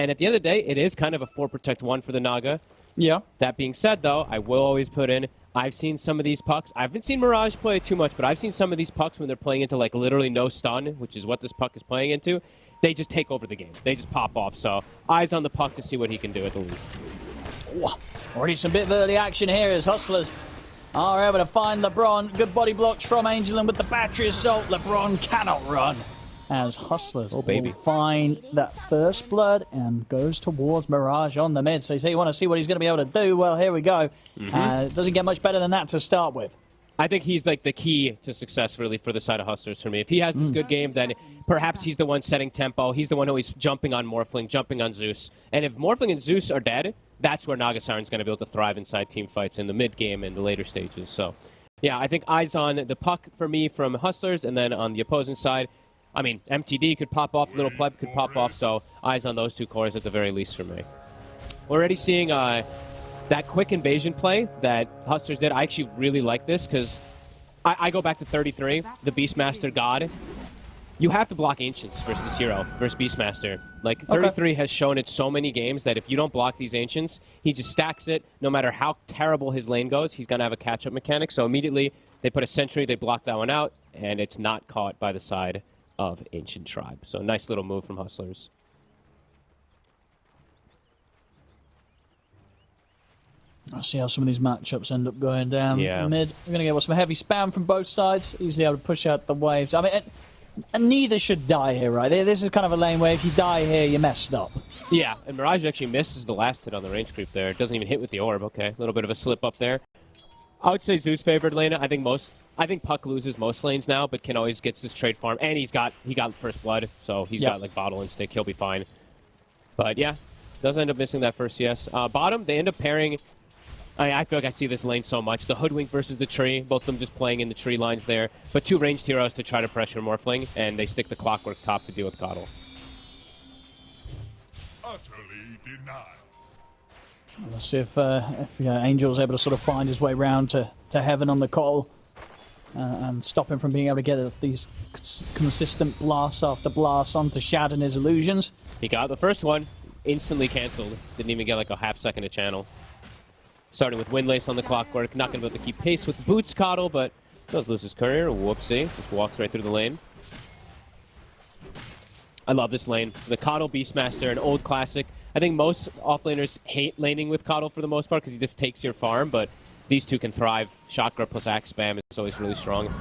And at the end of the day, it is kind of a 4 protect 1 for the Naga. Yeah. That being said, though, I will always put in, I've seen some of these pucks. I haven't seen Mirage play too much, but I've seen some of these pucks when they're playing into like literally no stun, which is what this puck is playing into. They just take over the game. They just pop off. So eyes on the puck to see what he can do at the least. Ooh, already some bit of early action here as Hustlers are able to find LeBron. Good body blocks from Angel, and with the battery assault, LeBron cannot run. As Hustlers will find that first blood and goes towards Mirage on the mid. So you say you want to see what he's going to be able to do. Well, here we go. It doesn't get much better than that to start with. I think he's like the key to success really for the side of Hustlers for me. If he has this good game, then perhaps he's the one setting tempo. He's the one always jumping on Morphling, jumping on Zeus. And if Morphling and Zeus are dead, that's where Naga Siren's going to be able to thrive inside team fights in the mid game and the later stages. So, yeah, I think eyes on the puck for me from Hustlers, and then on the opposing side, I mean, MTD could pop off, Little Pleb could pop off, so eyes on those two cores at the very least for me. Already seeing that quick invasion play that Hustlers did. I actually really like this because I go back to 33, the Beastmaster God. You have to block Ancients versus this hero, versus Beastmaster. Like, 33 has shown it so many games that if you don't block these Ancients, he just stacks it. No matter how terrible his lane goes, he's going to have a catch-up mechanic. So immediately, they put a Sentry, they block that one out, and it's not caught by the side of Ancient Tribe. So nice little move from Hustlers. I'll see how some of these matchups end up going down. Yeah. Mid, we're going to get some heavy spam from both sides. Easily able to push out the waves. I mean, and neither should die here, right? This is kind of a lane where if you die here, you're messed up. Yeah, and Mirage actually misses the last hit on the range creep there. It doesn't even hit with the orb. Okay, a little bit of a slip up there. I would say Zeus favored lane. I think Puck loses most lanes now, but can always gets this trade farm, and he got first blood, so he's got like bottle and stick. He'll be fine. But yeah, does end up missing that first CS. Bottom, they end up pairing. I feel like I see this lane so much. The Hoodwink versus the tree, both of them just playing in the tree lines there. But two ranged heroes to try to pressure Morphling, and they stick the Clockwork top to deal with Coddle. Utterly denied. Let's see if Angel's able to sort of find his way round to heaven on the call and stop him from being able to get these consistent blasts after blasts onto Shad and his illusions. He got the first one, instantly cancelled. Didn't even get like a half second to channel. Starting with Windlace on the Clockwork, not going to be able to keep pace with Boots Coddle, but does lose his courier. Whoopsie, just walks right through the lane. I love this lane. The Coddle Beastmaster, an old classic. I think most offlaners hate laning with Coddle for the most part because he just takes your farm, but these two can thrive. Chakra plus Axe Spam is always really strong.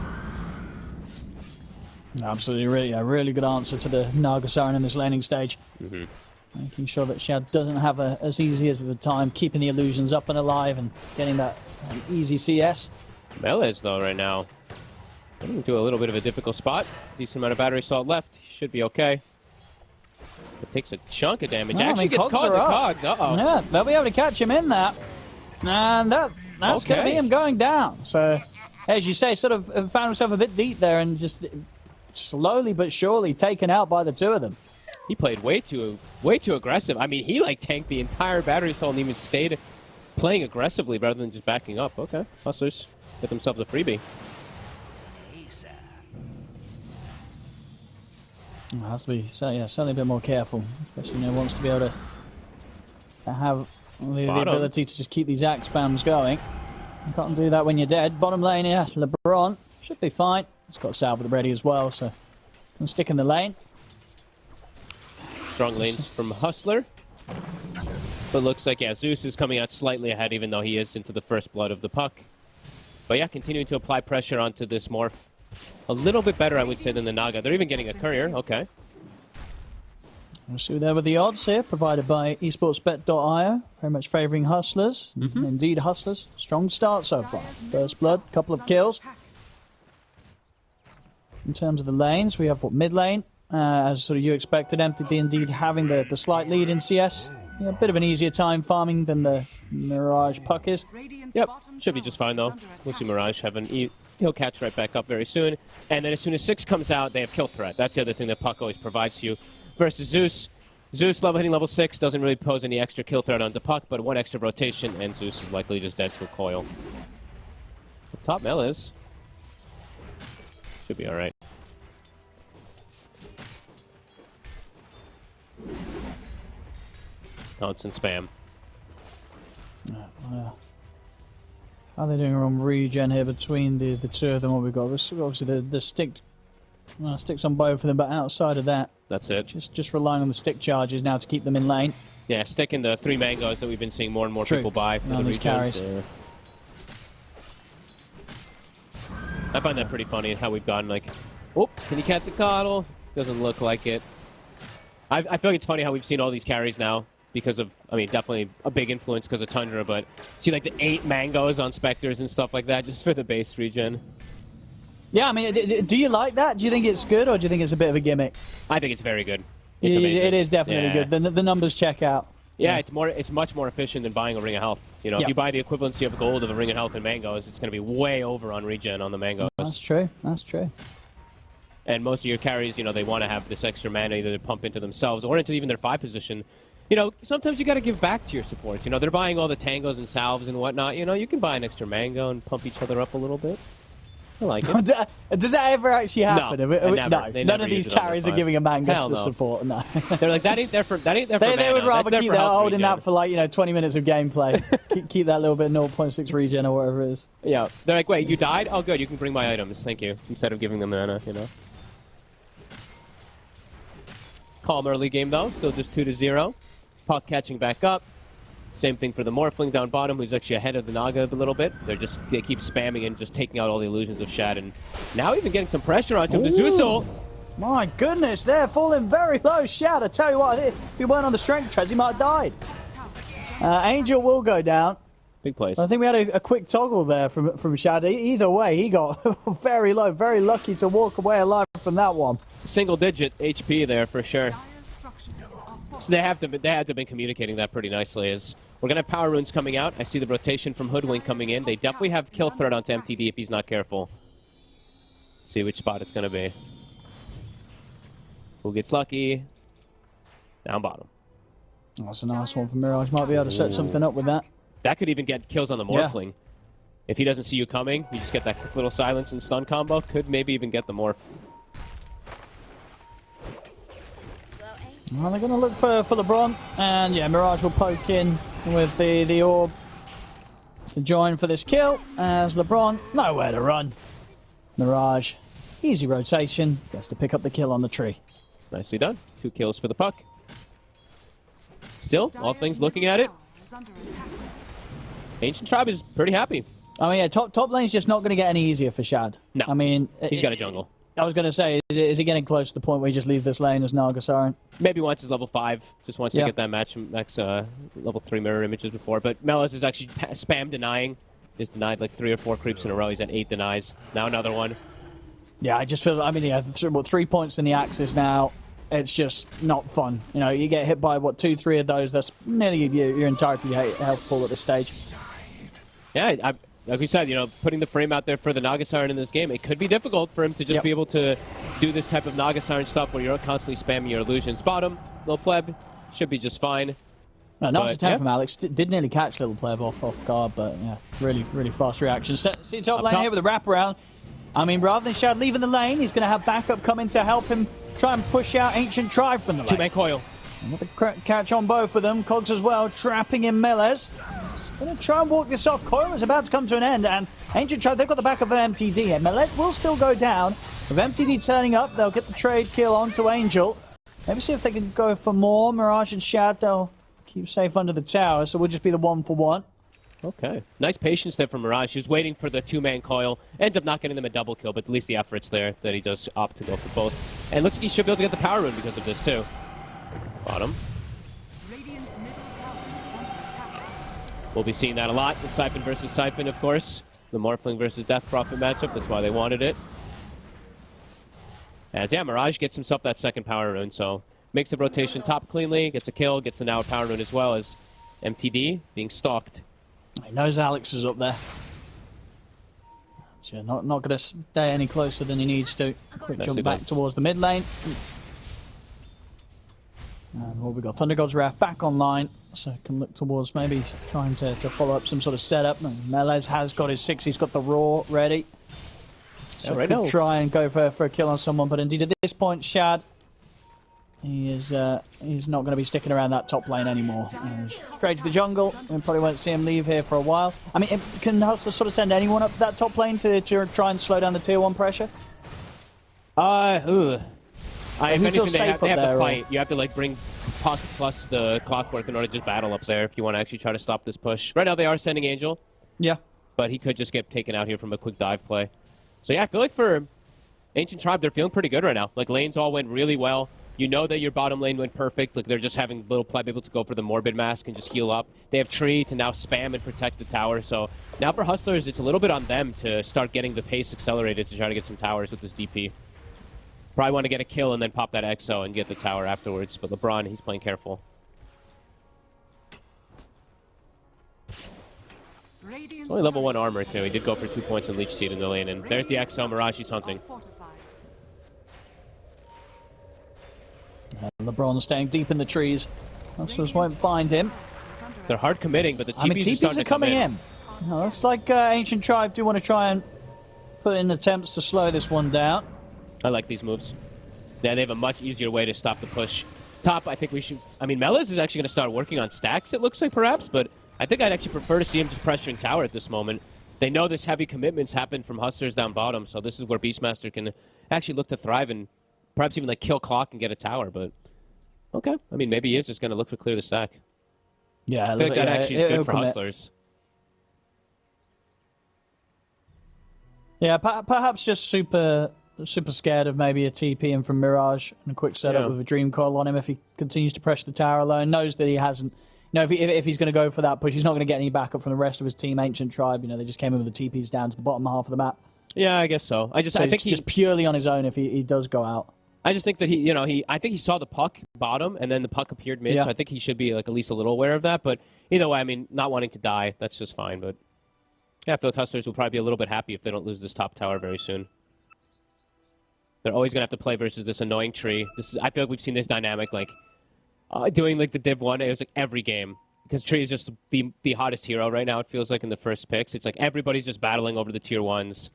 Absolutely, really good answer to the Naga Siren in this laning stage. Making sure that Shad doesn't have as easy of a time keeping the illusions up and alive and getting that easy CS. Melez, though, right now, getting into a little bit of a difficult spot. Decent amount of battery assault left. He should be okay. It takes a chunk of damage. Actually gets caught in the cogs. Uh-oh. Yeah, they'll be able to catch him in that. And that's going to be him going down. So, as you say, sort of found himself a bit deep there and just slowly but surely taken out by the two of them. He played way too aggressive. I mean, he like tanked the entire battery assault and even stayed playing aggressively rather than just backing up. Okay, Hustlers get themselves a freebie. Has to be certainly a bit more careful, especially wants to be able to have the ability to just keep these axe spams going. You can't do that when you're dead. Bottom lane here, LeBron should be fine. He's got Salve ready as well, so can stick in the lane. Strong lanes from Hustler. But looks like, yeah, Zeus is coming out slightly ahead, even though he is into the first blood of the puck. But yeah, continuing to apply pressure onto this Morph. A little bit better, I would say, than the Naga. They're even getting a courier. Okay. We'll see there with the odds here, provided by esportsbet.io. Very much favouring Hustlers. Indeed, Hustlers. Strong start so far. First blood, couple of kills. In terms of the lanes, we have mid lane. As sort of you expected, MTD indeed having the slight lead in CS. A bit of an easier time farming than the Mirage puck is. Yep, should be just fine though. We'll see Mirage he'll catch right back up very soon. And then as soon as 6 comes out, they have kill threat. That's the other thing that puck always provides you. Versus Zeus. Zeus hitting level 6 doesn't really pose any extra kill threat onto puck, but one extra rotation, and Zeus is likely just dead to a coil. The top Melez should be alright. Constant spam. How are they doing on regen here between the two of them? What we've got? Obviously, the sticks on both of them, but outside of that, that's it. Just relying on the stick charges now to keep them in lane. Yeah, sticking the 3 mangoes that we've been seeing more and more people buy for the these carries. Yeah. I find that pretty funny how we've gotten like, oh, can you catch the coddle? Doesn't look like it. I feel like it's funny how we've seen all these carries now because of, I mean, definitely a big influence because of Tundra, but see like the 8 mangoes on Spectres and stuff like that just for the base regen. Yeah, I mean, do you like that? Do you think it's good or do you think it's a bit of a gimmick? I think it's very good. It's amazing. It is definitely good. The numbers check out. Yeah, it's much more efficient than buying a Ring of Health. You know, if you buy the equivalency of gold of a Ring of Health and mangoes, it's going to be way over on regen on the mangoes. That's true. That's true. And most of your carries, you know, they want to have this extra mana either to pump into themselves or into even their 5 position. You know, sometimes you got to give back to your supports. You know, they're buying all the tangos and salves and whatnot. You know, you can buy an extra mango and pump each other up a little bit. I like it. Does that ever actually happen? No, None of these carries are giving a mango to the support. No. They're like, that ain't there for mana. They would rather keep that holding that for like, you know, 20 minutes of gameplay. keep that little bit of 0.6 regen or whatever it is. Yeah. They're like, wait, you died? Oh, good. You can bring my items. Thank you. Instead of giving them mana, you know. Calm early game, though. Still just 2-0. Puck catching back up. Same thing for the Morphling down bottom, who's actually ahead of the Naga a little bit. They keep spamming and just taking out all the illusions of Shad, and now even getting some pressure onto him. The Zeus ult. My goodness, they're falling very low. Shad, I tell you what, if he weren't on the strength treads, he might have died. Angel will go down. Big place. I think we had a quick toggle there from Shad. Either way, he got very low. Very lucky to walk away alive from that one. Single-digit HP there for sure. So they have to have been communicating that pretty nicely. As we're gonna have power runes coming out. I see the rotation from Hoodwink coming in. They definitely have kill threat onto MTD if he's not careful. Let's see which spot it's gonna be. Who gets lucky? Down bottom. That's a nice one from Mirage. Might be able to set something up with that. That could even get kills on the Morphling. Yeah. If he doesn't see you coming, you just get that quick little silence and stun combo. Could maybe even get the Morph. Well, they're going to look for LeBron, and yeah, Mirage will poke in with the orb to join for this kill, as LeBron, nowhere to run. Mirage, easy rotation, gets to pick up the kill on the tree. Nicely done. 2 kills for the puck. Still, all things looking at it, Ancient Tribe is pretty happy. I mean, yeah, top lane's just not going to get any easier for Shad. No, I mean, he's got a jungle. I was going to say, is he getting close to the point where you just leave this lane as Nagasaren? Maybe once he's level 5, just wants to get that max level 3 mirror images before. But Melis is actually spam denying. He's denied like 3 or 4 creeps in a row. He's at 8 denies. Now another one. Yeah, I just feel, I mean, yeah, 3 points in the Axis now. It's just not fun. You know, you get hit by, 2, 3 of those. That's nearly your entirety health pool at this stage. Yeah, like we said, you know, putting the frame out there for the Nagasaren in this game, it could be difficult for him to just be able to do this type of Nagasaren stuff where you're constantly spamming your illusions. Bottom, Lil Pleb, should be just fine. No, nice attack from Alex. Did nearly catch Little Pleb off guard, but yeah, really fast reaction. See top lane here with the wraparound. I mean, rather than Shad leaving the lane, he's going to have backup coming to help him try and push out Ancient Tribe from the lane. 2-man coil. Another catch on both of them. Cogs as well, trapping in Melez. Going to try and walk this off. Coil is about to come to an end, and Ancient Tribe, they've got the back of an MTD, and Melez will still go down. With MTD turning up, they'll get the trade kill onto Angel. Maybe see if they can go for more. Mirage and Shad, they'll keep safe under the tower, so we'll just be the 1-for-1. Okay. Nice patience there from Mirage. He was waiting for the 2-man coil. Ends up not getting them a double kill, but at least the effort's there that he does opt to go for both. And looks like he should be able to get the power rune because of this, too. Bottom. We'll be seeing that a lot. The Siphon versus Siphon, of course. The Morphling versus Death Prophet matchup. That's why they wanted it. As, yeah, Mirage gets himself that second power rune, so makes the rotation top cleanly, gets a kill, gets the now power rune as well as MTD being stalked. He knows Alex is up there. So not going to stay any closer than he needs to. Quick jump back towards the mid lane. And what we got? Thunder God's Wrath back online. So can look towards maybe trying to follow up some sort of setup. Melez has got his 6. He's got the Raw ready. So could try and go for a kill on someone. But indeed at this point, Shad he's not going to be sticking around that top lane anymore. Straight to the jungle, and probably won't see him leave here for a while. I mean, can Hustler sort of send anyone up to that top lane to try and slow down the tier 1 pressure? If anything, they have to fight. Or... You have to like bring Puck plus the Clockwork in order to just battle up there if you want to actually try to stop this push. Right now they are sending Angel. Yeah. But he could just get taken out here from a quick dive play. So yeah, I feel like for Ancient Tribe, they're feeling pretty good right now. Like, lanes all went really well. You know that your bottom lane went perfect. Like, they're just having little pleb able to go for the Morbid Mask and just heal up. They have Tree to now spam and protect the tower. So now for Hustlers, it's a little bit on them to start getting the pace accelerated to try to get some towers with this DP. Probably want to get a kill and then pop that EXO and get the tower afterwards. But LeBron, he's playing careful. It's only level 1 armor, too. He did go for 2 points in Leech Seed in the lane. And there's the EXO. Mirage's hunting. LeBron staying deep in the trees. Hustlers won't find him. They're hard committing, but the TPs are coming in. Looks like Ancient Tribe do want to try and put in attempts to slow this one down. I like these moves. Yeah, they have a much easier way to stop the push. Top, I think we should... I mean, Melez is actually going to start working on stacks, it looks like, perhaps, but I think I'd actually prefer to see him just pressuring tower at this moment. They know this heavy commitments happen from Hustlers down bottom, so this is where Beastmaster can actually look to thrive and perhaps even like kill Clock and get a tower, but okay. I mean, maybe he is just going to look to clear the stack. Yeah, I think that actually is good for Hustlers. Yeah, perhaps just super scared of maybe a TP in from Mirage and a quick setup with a Dream Coil on him if he continues to press the tower alone. Knows that he hasn't... You know, if he's going to go for that push, he's not going to get any backup from the rest of his team. Ancient Tribe, you know, they just came in with the TPs down to the bottom half of the map. Yeah, I guess so. I think he's just purely on his own if he does go out. I just think that I think he saw the puck bottom and then the puck appeared mid, so I think he should be like at least a little aware of that. But either way, I mean, not wanting to die, that's just fine. But yeah, I feel like Hustlers will probably be a little bit happy if they don't lose this top tower very soon. They're always gonna have to play versus this annoying Tree. I feel like we've seen this dynamic like doing like the Div 1. It was like every game. Because Tree is just the hottest hero right now, it feels like, in the first picks. It's like everybody's just battling over the tier 1s.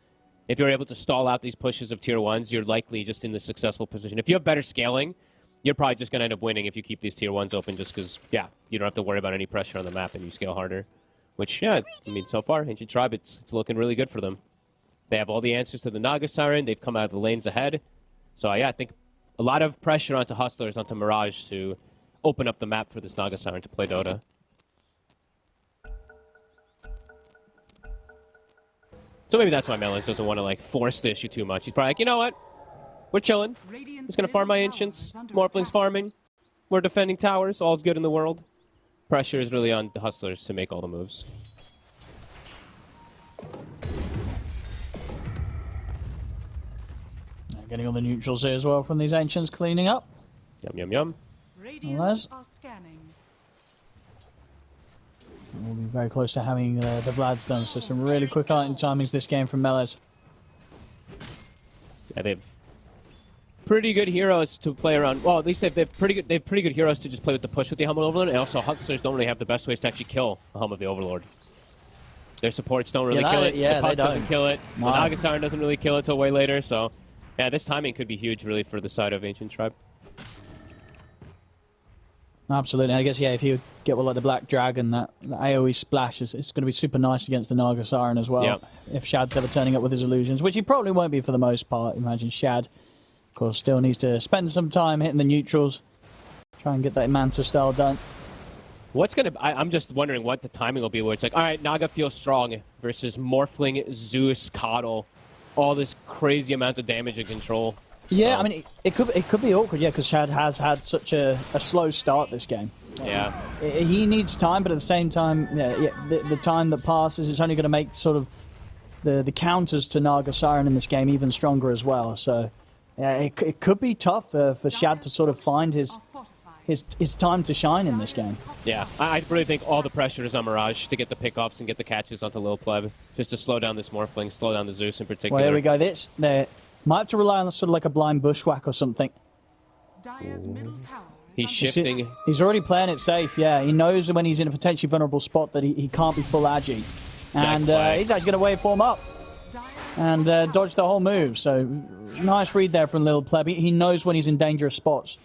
If you're able to stall out these pushes of tier 1s, you're likely just in the successful position. If you have better scaling, you're probably just going to end up winning if you keep these tier 1s open just because, yeah, you don't have to worry about any pressure on the map and you scale harder. Which, yeah, I mean, so far, Ancient Tribe, it's looking really good for them. They have all the answers to the Naga Siren. They've come out of the lanes ahead. So, yeah, I think a lot of pressure onto Hustlers, onto Mirage to open up the map for this Naga Siren to play Dota. So maybe that's why Melons doesn't want to like force the issue too much. He's probably like, you know what? We're chilling. I'm just going to farm my Ancients. Morphling's farming. We're defending towers. All's good in the world. Pressure is really on the Hustlers to make all the moves. Getting all the neutrals here as well from these Ancients cleaning up. Yum, yum, yum. Radiant are scanning. We'll be very close to having the Vlads done, so some really quick item timings this game from Melez. Yeah, they've pretty good heroes to play around. Well, at least they've pretty good heroes to just play with the push with the Helm of the Overlord, and also Hustlers don't really have the best ways to actually kill the Helm of the Overlord. Their supports don't really kill it. Yeah, the puck doesn't kill it. Wow. The Naga Siren doesn't really kill it till way later, so yeah, this timing could be huge really for the side of Ancient Tribe. Absolutely. I guess, yeah, if you get like the Black Dragon, that AoE splash, it's going to be super nice against the Naga Siren as well. Yep. If Shad's ever turning up with his illusions, which he probably won't be for the most part. Imagine Shad, of course, still needs to spend some time hitting the neutrals, try and get that Manta style done. I'm just wondering what the timing will be where it's like, all right, Naga feels strong versus Morphling, Zeus, Coddle, all this crazy amount of damage and control. Yeah, I mean, it could be awkward, yeah, because Shad has had such a slow start this game. Yeah. He needs time, but at the same time, the time that passes is only going to make sort of the counters to Naga Siren in this game even stronger as well. So, yeah, it could be tough for Shad to sort of find his time to shine in this game. Yeah, I really think all the pressure is on Mirage to get the pickups and get the catches onto Lil Pleb, just to slow down this Morphling, slow down the Zeus in particular. Well, here we go. Might have to rely on sort of like a blind bushwhack or something. He's shifting. He's already playing it safe, yeah. He knows when he's in a potentially vulnerable spot that he can't be full agi. And he's actually going to waveform up and dodge the whole move. So nice read there from Lil Pleb. He knows when he's in dangerous spots.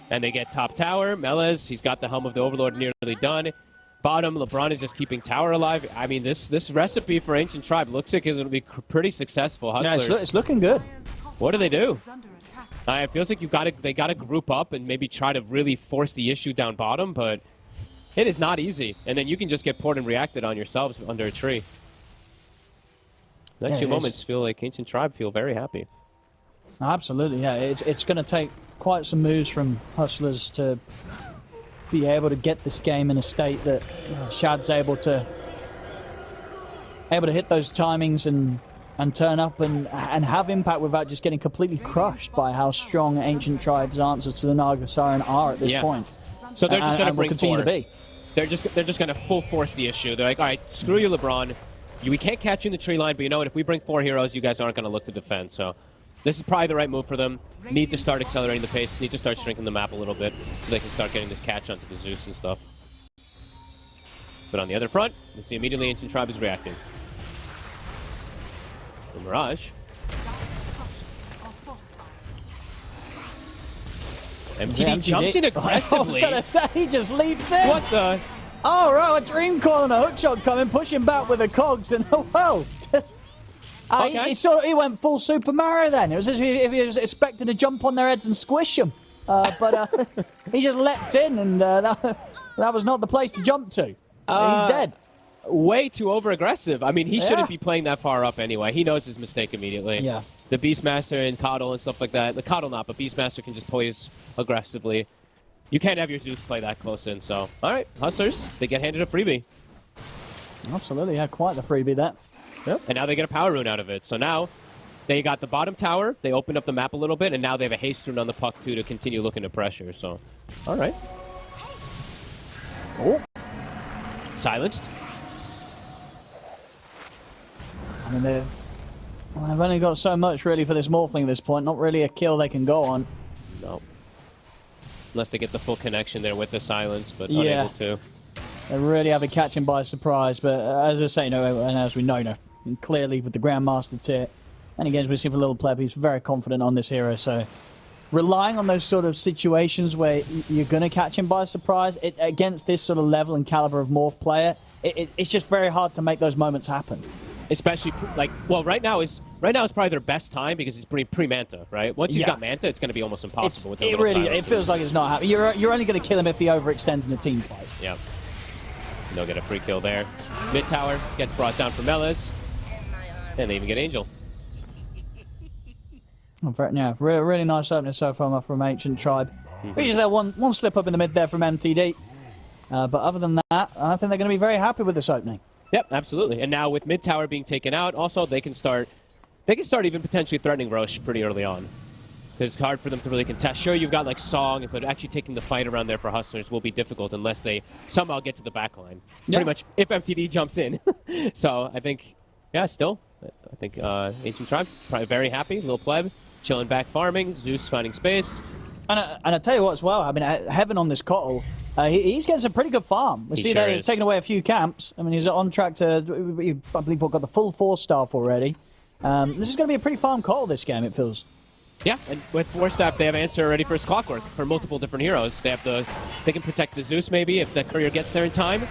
And they get top tower. Melez, he's got the Helm of the Overlord nearly done. Bottom, LeBron is just keeping tower alive. I mean, this recipe for Ancient Tribe looks like it'll be pretty successful. Hustlers. Yeah, it's looking good. What do they do? It feels like they gotta group up and maybe try to really force the issue down bottom, but it is not easy. And then you can just get poured and reacted on yourselves under a tree. Next few moments feel like Ancient Tribe feel very happy. Absolutely, yeah. It's going to take quite some moves from Hustlers to be able to get this game in a state that Shad's able to hit those timings and turn up and have impact without just getting completely crushed by how strong Ancient Tribe's answers to the Naga Siren are at this point. So they're just going to bring continue to be. They're just going to full force the issue. They're like, all right, screw you, LeBron. We can't catch you in the tree line, but you know what? If we bring 4 heroes, you guys aren't going to look to defend. So this is probably the right move for them. Need to start accelerating the pace. Need to start shrinking the map a little bit so they can start getting this catch onto the Zeus and stuff. But on the other front, let's see immediately Ancient Tribe is reacting. The Mirage. MTD jumps in aggressively. I was going to say, he just leaps in. What the? Oh, right, a Dream Call and a hookshot coming, pushing back with the cogs, and well, Okay. he went full Super Mario then. It was as if he was expecting to jump on their heads and squish them, but he just leapt in, and that was not the place to jump to. He's dead. Way too over-aggressive. I mean, he shouldn't be playing that far up anyway. He knows his mistake immediately. Yeah. The Beastmaster and Coddle and stuff like that. The Coddle not, but Beastmaster can just poise aggressively. You can't have your Zeus play that close in, so... Alright, Hustlers, they get handed a freebie. Absolutely, yeah, quite the freebie, that. Yep. And now they get a power rune out of it. So now, they got the bottom tower, they opened up the map a little bit, and now they have a haste rune on the puck, too, to continue looking to pressure, so... Alright. Oh. Silenced. I mean, they've only got so much, really, for this Morphling at this point. Not really a kill they can go on. No. Unless they get the full connection there with the silence, but unable to. They really have a catch him by surprise, but as I say, and as we know, clearly with the Grandmaster tier, and again, as we see for Little Pleb, he's very confident on this hero, so relying on those sort of situations where you're going to catch him by surprise, against this sort of level and caliber of Morph player, it's just very hard to make those moments happen. Especially, like, well, right now is probably their best time because he's pretty pre-Manta, right? Once he's got Manta, it's going to be almost impossible with the little silences. It feels like it's not happening. You're only going to kill him if he overextends in a team fight. Yeah. They'll get a free kill there. Mid tower gets brought down for Melez. And they even get Angel. Yeah, really nice opening so far from Ancient Tribe. We just had one slip up in the mid there from MTD. But other than that, I think they're going to be very happy with this opening. Yep, absolutely. And now with mid tower being taken out, also they can start even potentially threatening Roche pretty early on. Because it's hard for them to really contest. Sure, you've got like Song, but actually taking the fight around there for Hustlers will be difficult unless they somehow get to the back line. Pretty much, if MTD jumps in. So I think, still, I think Ancient Tribe probably very happy. Little Pleb chilling back farming. Zeus finding space. And I tell you what as well, I mean, Heaven on this Cottle, he's getting some pretty good farm. We see that he's taken away a few camps. I mean, he's on track to, I believe we've got the full 4 staff already. This is going to be a pretty farm Cottle this game, it feels. Yeah, and with 4 staff, they have answer already for his Clockwork for multiple different heroes. They can protect the Zeus maybe if the courier gets there in time.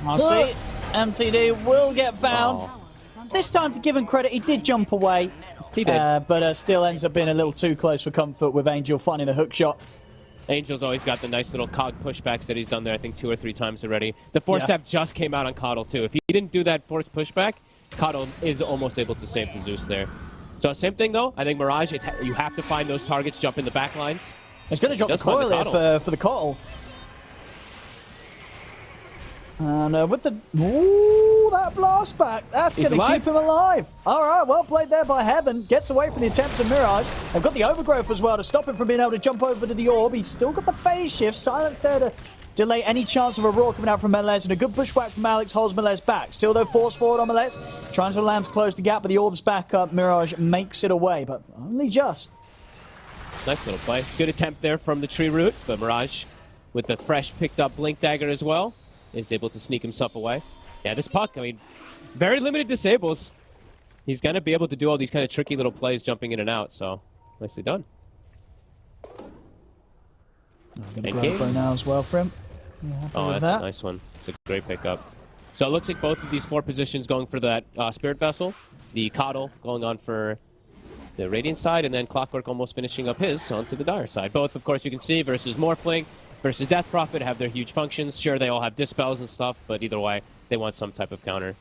I'll see. MTD will get found. Oh. This time, to give him credit, he did jump away. He did. But still ends up being a little too close for comfort with Angel finding the hook shot. Angel's always got the nice little cog pushbacks that he's done there, I think 2 or 3 times already. The 4 staff just came out on Coddle too. If he didn't do that forced pushback, Coddle is almost able to save the Zeus there. So same thing though, I think Mirage, you have to find those targets, jump in the back lines. He's going to drop the coil here for the Coddle. And with the... Ooh, that blast back. That's going to keep him alive. All right, well played there by Heaven. Gets away from the attempts of Mirage. They've got the overgrowth as well to stop him from being able to jump over to the orb. He's still got the phase shift. Silence there to delay any chance of a roar coming out from Melez. And a good pushback from Alex holds Melez back. Still, though, force forward on Melez. Trying to land to close the gap, but the orb's back up. Mirage makes it away, but only just. Nice little play. Good attempt there from the tree root, but Mirage, with the fresh picked up Blink Dagger as well, is able to sneak himself away. Yeah, this puck, I mean, very limited disables. He's going to be able to do all these kind of tricky little plays jumping in and out, so nicely done. Gonna grab now as well for him. Oh, that's a nice one. It's a great pickup. So it looks like both of these 4 positions going for that Spirit Vessel. The Coddle going on for the Radiant side, and then Clockwork almost finishing up his onto the Dire side. Both, of course, you can see versus Morphling, versus Death Prophet have their huge functions. Sure, they all have dispels and stuff, but either way, they want some type of counter.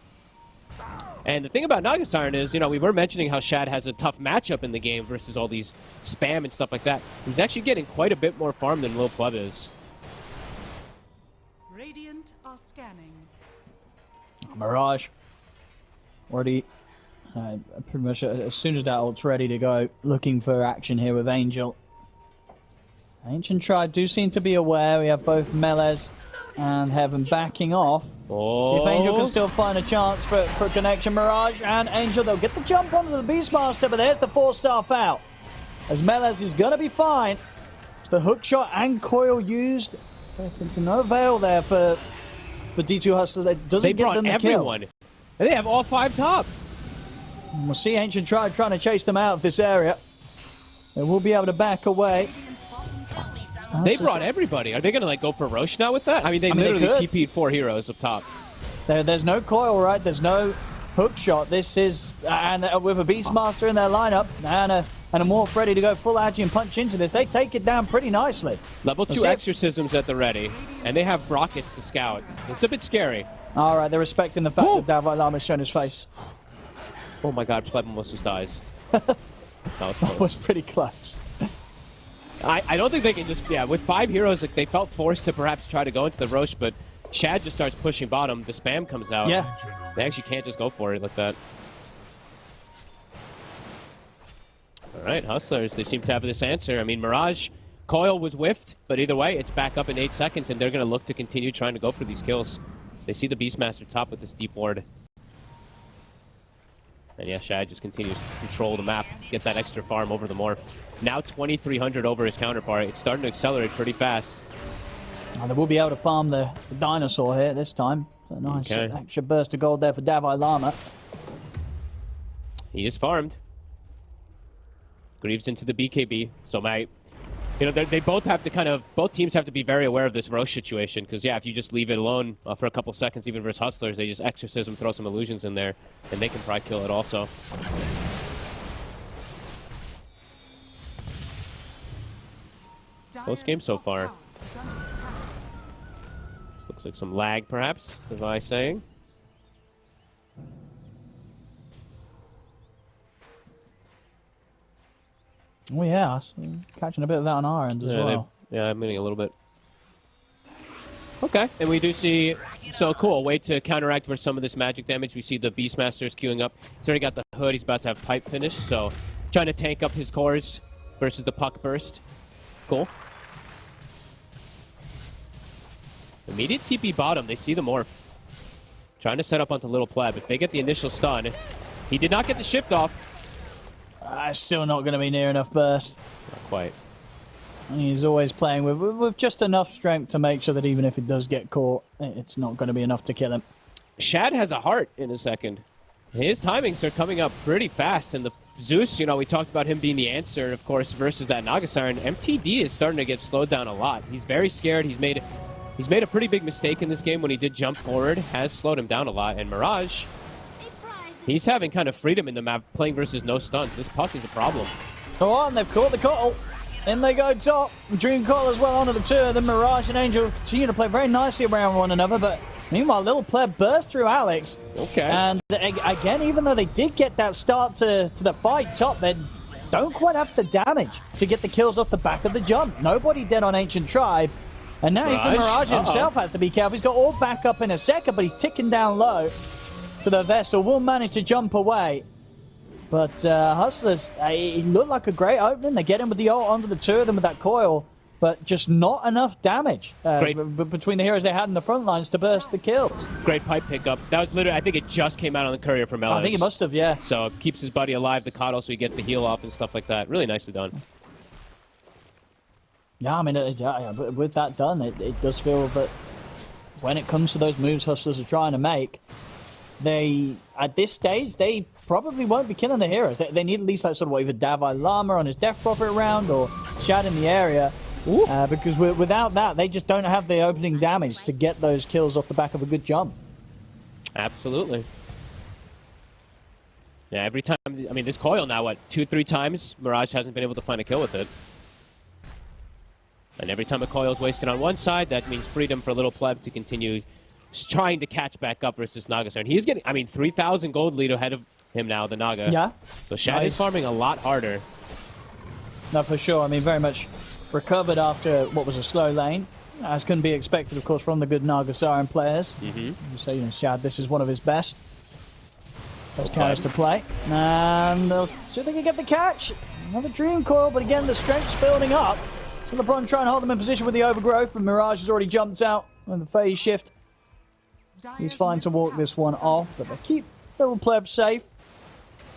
And the thing about Naga Siren is, you know, we were mentioning how Shad has a tough matchup in the game versus all these spam and stuff like that. He's actually getting quite a bit more farm than Lil Pleb is. Radiant are scanning. Mirage. Already, pretty much as soon as that ult's ready to go, looking for action here with Angel. Ancient Tribe do seem to be aware. We have both Melez and Heaven backing off. Oh. See if Angel can still find a chance for a connection. Mirage and Angel, they'll get the jump onto the Beastmaster, but there's the 4-star foul. As Melez is going to be fine. It's the hook shot and coil used. To no avail there for D2 Hustlers. That doesn't get them the everyone. kill. And they have all 5 top. And we'll see Ancient Tribe trying to chase them out of this area. They will be able to back away. They brought everybody. Are they going to like go for Roche now with that? I mean, they literally TP'd 4 heroes up top. There's no coil, right? There's no hook shot. This is, and with a Beastmaster in their lineup and a Morph ready to go full agi and punch into this, they take it down pretty nicely. Level 2 exorcisms at the ready, and they have rockets to scout. It's a bit scary. All right, they're respecting the fact that Davai Lama's shown his face. Oh my god, Pleb almost just dies. That was close. That was pretty close. I don't think they can just, with 5 heroes, like, they felt forced to perhaps try to go into the Roche, but Shad just starts pushing bottom. The spam comes out. Yeah. They actually can't just go for it like that. All right, Hustlers, they seem to have this answer. I mean, Mirage, Coil was whiffed, but either way, it's back up in 8 seconds, and they're going to look to continue trying to go for these kills. They see the Beastmaster top with this deep ward. And yeah, Shad just continues to control the map, get that extra farm over the Morph. Now 2,300 over his counterpart. It's starting to accelerate pretty fast. They will be able to farm the dinosaur here this time. A nice extra burst of gold there for Davai Lama. He is farmed. Greaves into the BKB. So they both have to both teams have to be very aware of this Roche situation, because if you just leave it alone for a couple seconds, even versus Hustlers, they just exorcism, throw some illusions in there, and they can probably kill it also. Close game so far. This looks like some lag, perhaps, if I saying. Oh yeah, catching a bit of that on our end as well. I'm getting a little bit. Okay, and we do see, so cool, way to counteract for some of this magic damage. We see the Beastmasters queuing up. He's already got the hood, he's about to have pipe finish, so trying to tank up his cores versus the puck burst. Cool. Immediate TP bottom, they see the Morph. Trying to set up onto Little Pleb. If they get the initial stun, he did not get the shift off. Still not going to be near enough burst. Not quite. He's always playing with just enough strength to make sure that even if he does get caught, it's not going to be enough to kill him. Shad has a heart in a second. His timings are coming up pretty fast, and the Zeus, we talked about him being the answer, of course, versus that Naga Siren. MTD is starting to get slowed down a lot. He's very scared. He's made a pretty big mistake in this game when he did jump forward. Has slowed him down a lot, and Mirage, he's having kind of freedom in the map, playing versus no stun. This puck is a problem. Go on, they've caught the Coddle. In they go top. Dream Coddle as well onto the 2 of them. Mirage and Angel continue to play very nicely around one another, but meanwhile, Little Pleb burst through Alex. Okay. And again, even though they did get that start to the fight top, they don't quite have the damage to get the kills off the back of the jump. Nobody dead on Ancient Tribe. And now even Mirage himself has to be careful. He's got all back up in a second, but he's ticking down low to the Vessel. Will manage to jump away. But Hustlers, it looked like a great opening. They get him with the ult onto the 2 of them with that coil, but just not enough damage between the heroes they had in the front lines to burst the kills. Great pipe pickup. That was literally, I think it just came out on the courier from Melez. I think it must have, yeah. So it keeps his buddy alive, the Coddle, so he get the heal off and stuff like that. Really nicely done. Yeah, I mean, with that done, it does feel that when it comes to those moves Hustlers are trying to make, at this stage, they probably won't be killing the heroes. They need at least that sort of either Davai Lama on his Death Prophet round or Shad in the area. Because without that, they just don't have the opening damage to get those kills off the back of a good jump. Absolutely. Yeah, every time, I mean, this coil now, what, 2-3 times, Mirage hasn't been able to find a kill with it. And every time a coil is wasted on one side, that means freedom for Little Pleb to continue trying to catch back up versus Nagasar. And he's getting, I mean, 3,000 gold lead ahead of him now, the Naga. Yeah. So Shad is farming a lot harder. No, for sure. I mean, very much recovered after what was a slow lane. As can be expected, of course, from the good Nagasaran players. So, you know, Shad, this is one of his best carries to play. And see if they can get the catch. Another Dream Coil, but again, the strength's building up. So LeBron trying to hold them in position with the overgrowth, but Mirage has already jumped out with the phase shift. He's fine to walk this one off, but they keep Little Pleb safe.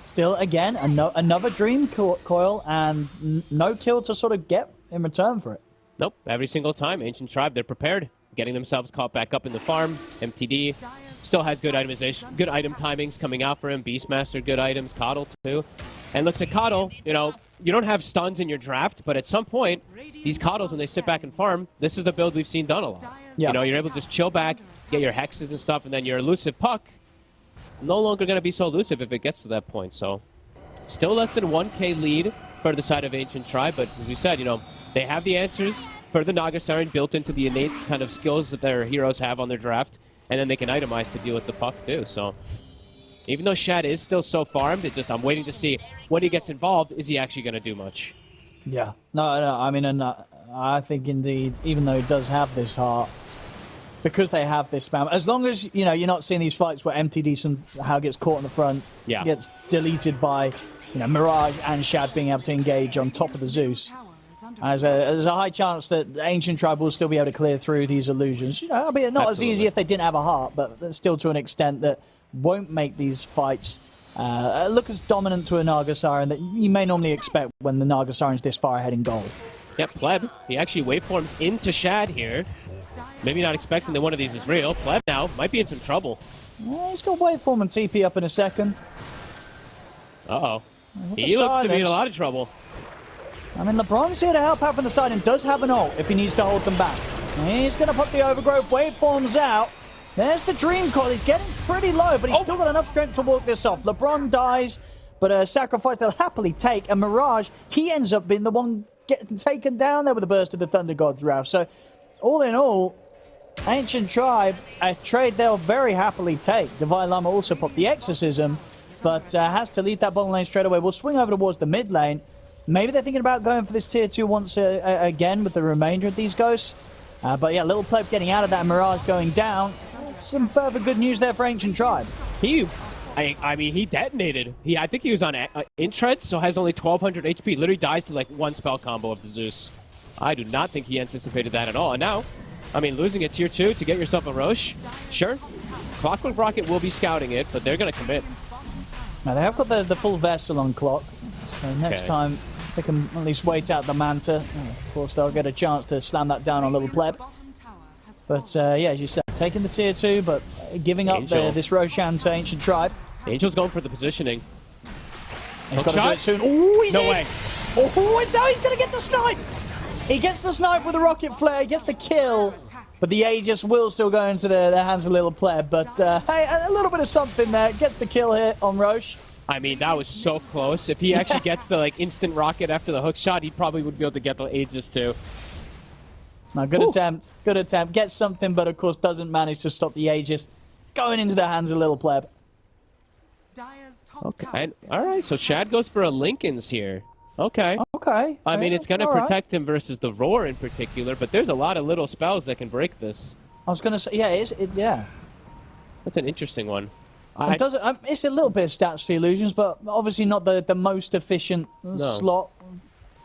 Still, again, another Dream Coil and no kill to sort of get in return for it. Nope, every single time, Ancient Tribe, they're prepared. Getting themselves caught back up in the farm. MTD still has good itemization, good item timings coming out for him. Beastmaster, good items. Coddle, too. And looks at Coddle, you know, you don't have stuns in your draft, but at some point, these Coddles, when they sit back and farm, this is the build we've seen done a lot. Yeah. You know, you're able to just chill back, get your hexes and stuff, and then your elusive puck, no longer going to be so elusive if it gets to that point. So, still less than 1k lead for the side of Ancient Tribe, but as we said, you know, they have the answers for the Nagasaran built into the innate kind of skills that their heroes have on their draft, and then they can itemize to deal with the puck too. So, even though Shad is still so farmed, it's just I'm waiting to see when he gets involved, is he actually going to do much? Yeah. No, I mean, and I think indeed, even though he does have this heart, because they have this spam, as long as, you know, you're not seeing these fights where MTD somehow gets caught in the front, gets deleted by, you know, Mirage and Shad being able to engage on top of the Zeus. There's a high chance that the Ancient Tribe will still be able to clear through these illusions. You know, albeit not as easy if they didn't have a heart, but still to an extent that won't make these fights look as dominant to a Nagasaran that you may normally expect when the Nagasaran's this far ahead in gold. Yep, Pleb, he actually waveforms into Shad here. Maybe not expecting that one of these is real. Pleb now might be in some trouble. He's got waveform and TP up in a second. Uh-oh. He looks to be in a lot of trouble. I mean, LeBron's here to help out from the side and does have an ult if he needs to hold them back. He's going to put the overgrowth, waveforms out. There's the Dream Coil. He's getting pretty low, but he's still got enough strength to walk this off. LeBron dies, but a sacrifice they'll happily take. And Mirage, he ends up being the one getting taken down there with a burst of the Thunder God's Wrath. So, all in all, Ancient Tribe, a trade they'll very happily take. Divine Llama also popped the Exorcism, but has to lead that bottom lane straight away. We'll swing over towards the mid lane. Maybe they're thinking about going for this tier 2 once again with the remainder of these ghosts. But yeah, Little Pleb getting out of that, Mirage going down. Some further good news there for Ancient Tribe. I mean, he detonated. I think he was on Intread, so has only 1,200 HP. Literally dies to like one spell combo of the Zeus. I do not think he anticipated that at all. And now, I mean, losing a tier 2 to get yourself a Roche, sure. Clockwork Rocket will be scouting it, but they're going to commit. Now, they have got the full Vessel on clock. So next time, they can at least wait out the Manta. Of course, they'll get a chance to slam that down on Little Pleb. But yeah, as you said, taking the tier 2, but giving up this Roshan to Ancient Tribe. Angel's going for the positioning. He's got to do it soon. Ooh, no way. Oh, it's how he's going to get the snipe. He gets the snipe with the rocket flare, gets the kill. But the Aegis will still go into the hands of Little Pleb. But hey, a little bit of something there. Gets the kill here on Roche. I mean, that was so close. If he actually gets the like instant rocket after the hook shot, he probably would be able to get the Aegis too. No, good attempt. Good attempt. Gets something, but of course doesn't manage to stop the Aegis going into the hands of Little Pleb. Okay. And, all right, so Shad goes for a Lincoln's here. Okay. Okay. I mean, it's going to protect him versus the Roar in particular, but there's a lot of little spells that can break this. I was going to say, yeah, yeah. That's an interesting one. It's a little bit of stats for illusions, but obviously not the most efficient slot.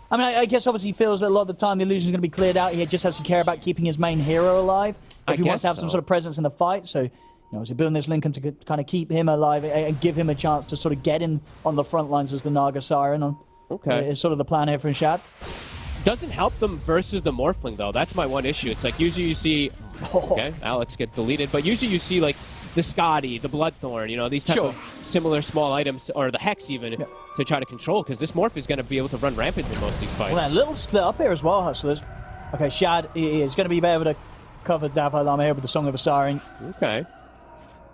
I mean, I guess obviously he feels that a lot of the time the illusion is going to be cleared out. He just has to care about keeping his main hero alive if he wants to have some sort of presence in the fight. So, you know, is he building this Lincoln to kind of keep him alive and give him a chance to sort of get in on the front lines as the Naga Siren? Okay. Is sort of the plan here from Shad. Doesn't help them versus the Morphling, though. That's my one issue. It's like usually you see... Okay, Alex get deleted. But usually you see, like, the Scotty, the Bloodthorn, you know, these type of similar small items, or the Hex even, to try to control, because this Morph is going to be able to run rampant in most of these fights. Well, a little split up here as well, Hustlers. Okay, Shad is going to be able to cover Davai Lama here with the Song of a Siren. Okay.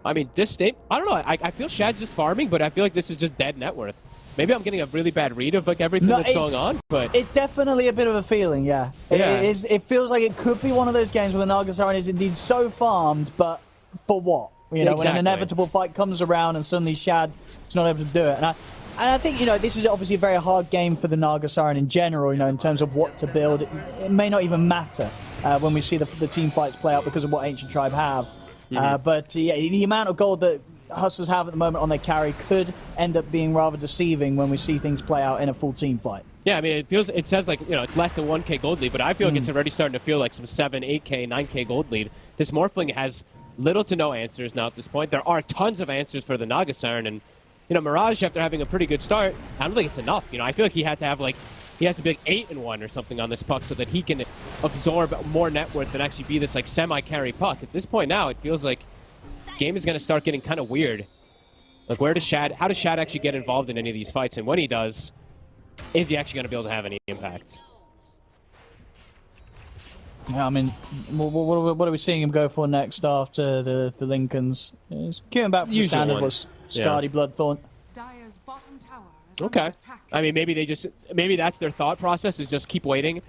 I mean, this state, I don't know. I feel Shad's just farming, but I feel like this is just dead net worth. Maybe I'm getting a really bad read of like everything that's going on, but it's definitely a bit of a feeling, yeah. It feels like it could be one of those games where the Naga Siren is indeed so farmed, but for what? You know, when an inevitable fight comes around and suddenly Shad is not able to do it. And I think, you know, this is obviously a very hard game for the Naga Siren in general, you know, in terms of what to build. It may not even matter when we see the team fights play out because of what Ancient Tribe have. But yeah, the amount of gold that Hustlers have at the moment on their carry could end up being rather deceiving when we see things play out in a full team fight. Yeah, I mean, it says like, you know, it's less than 1k gold lead, but I feel like it's already starting to feel like some 7, 8k, 9k gold lead. This Morphling has little to no answers now at this point. There are tons of answers for the Naga Siren, and, you know, Mirage, after having a pretty good start, I don't think it's enough. You know, I feel like he had to have like, he has to be like 8-1 or something on this puck so that he can absorb more net worth and actually be this like semi-carry puck. At this point now, it feels like game is going to start getting kind of weird. Like, how does Shad actually get involved in any of these fights? And when he does, is he actually going to be able to have any impact? Yeah, I mean, what are we seeing him go for next after the Lincolns? He's queuing back for the standard was Scardy Bloodthorn. Dire's bottom tower is Okay. under attack. I mean, maybe that's their thought process, is just keep waiting.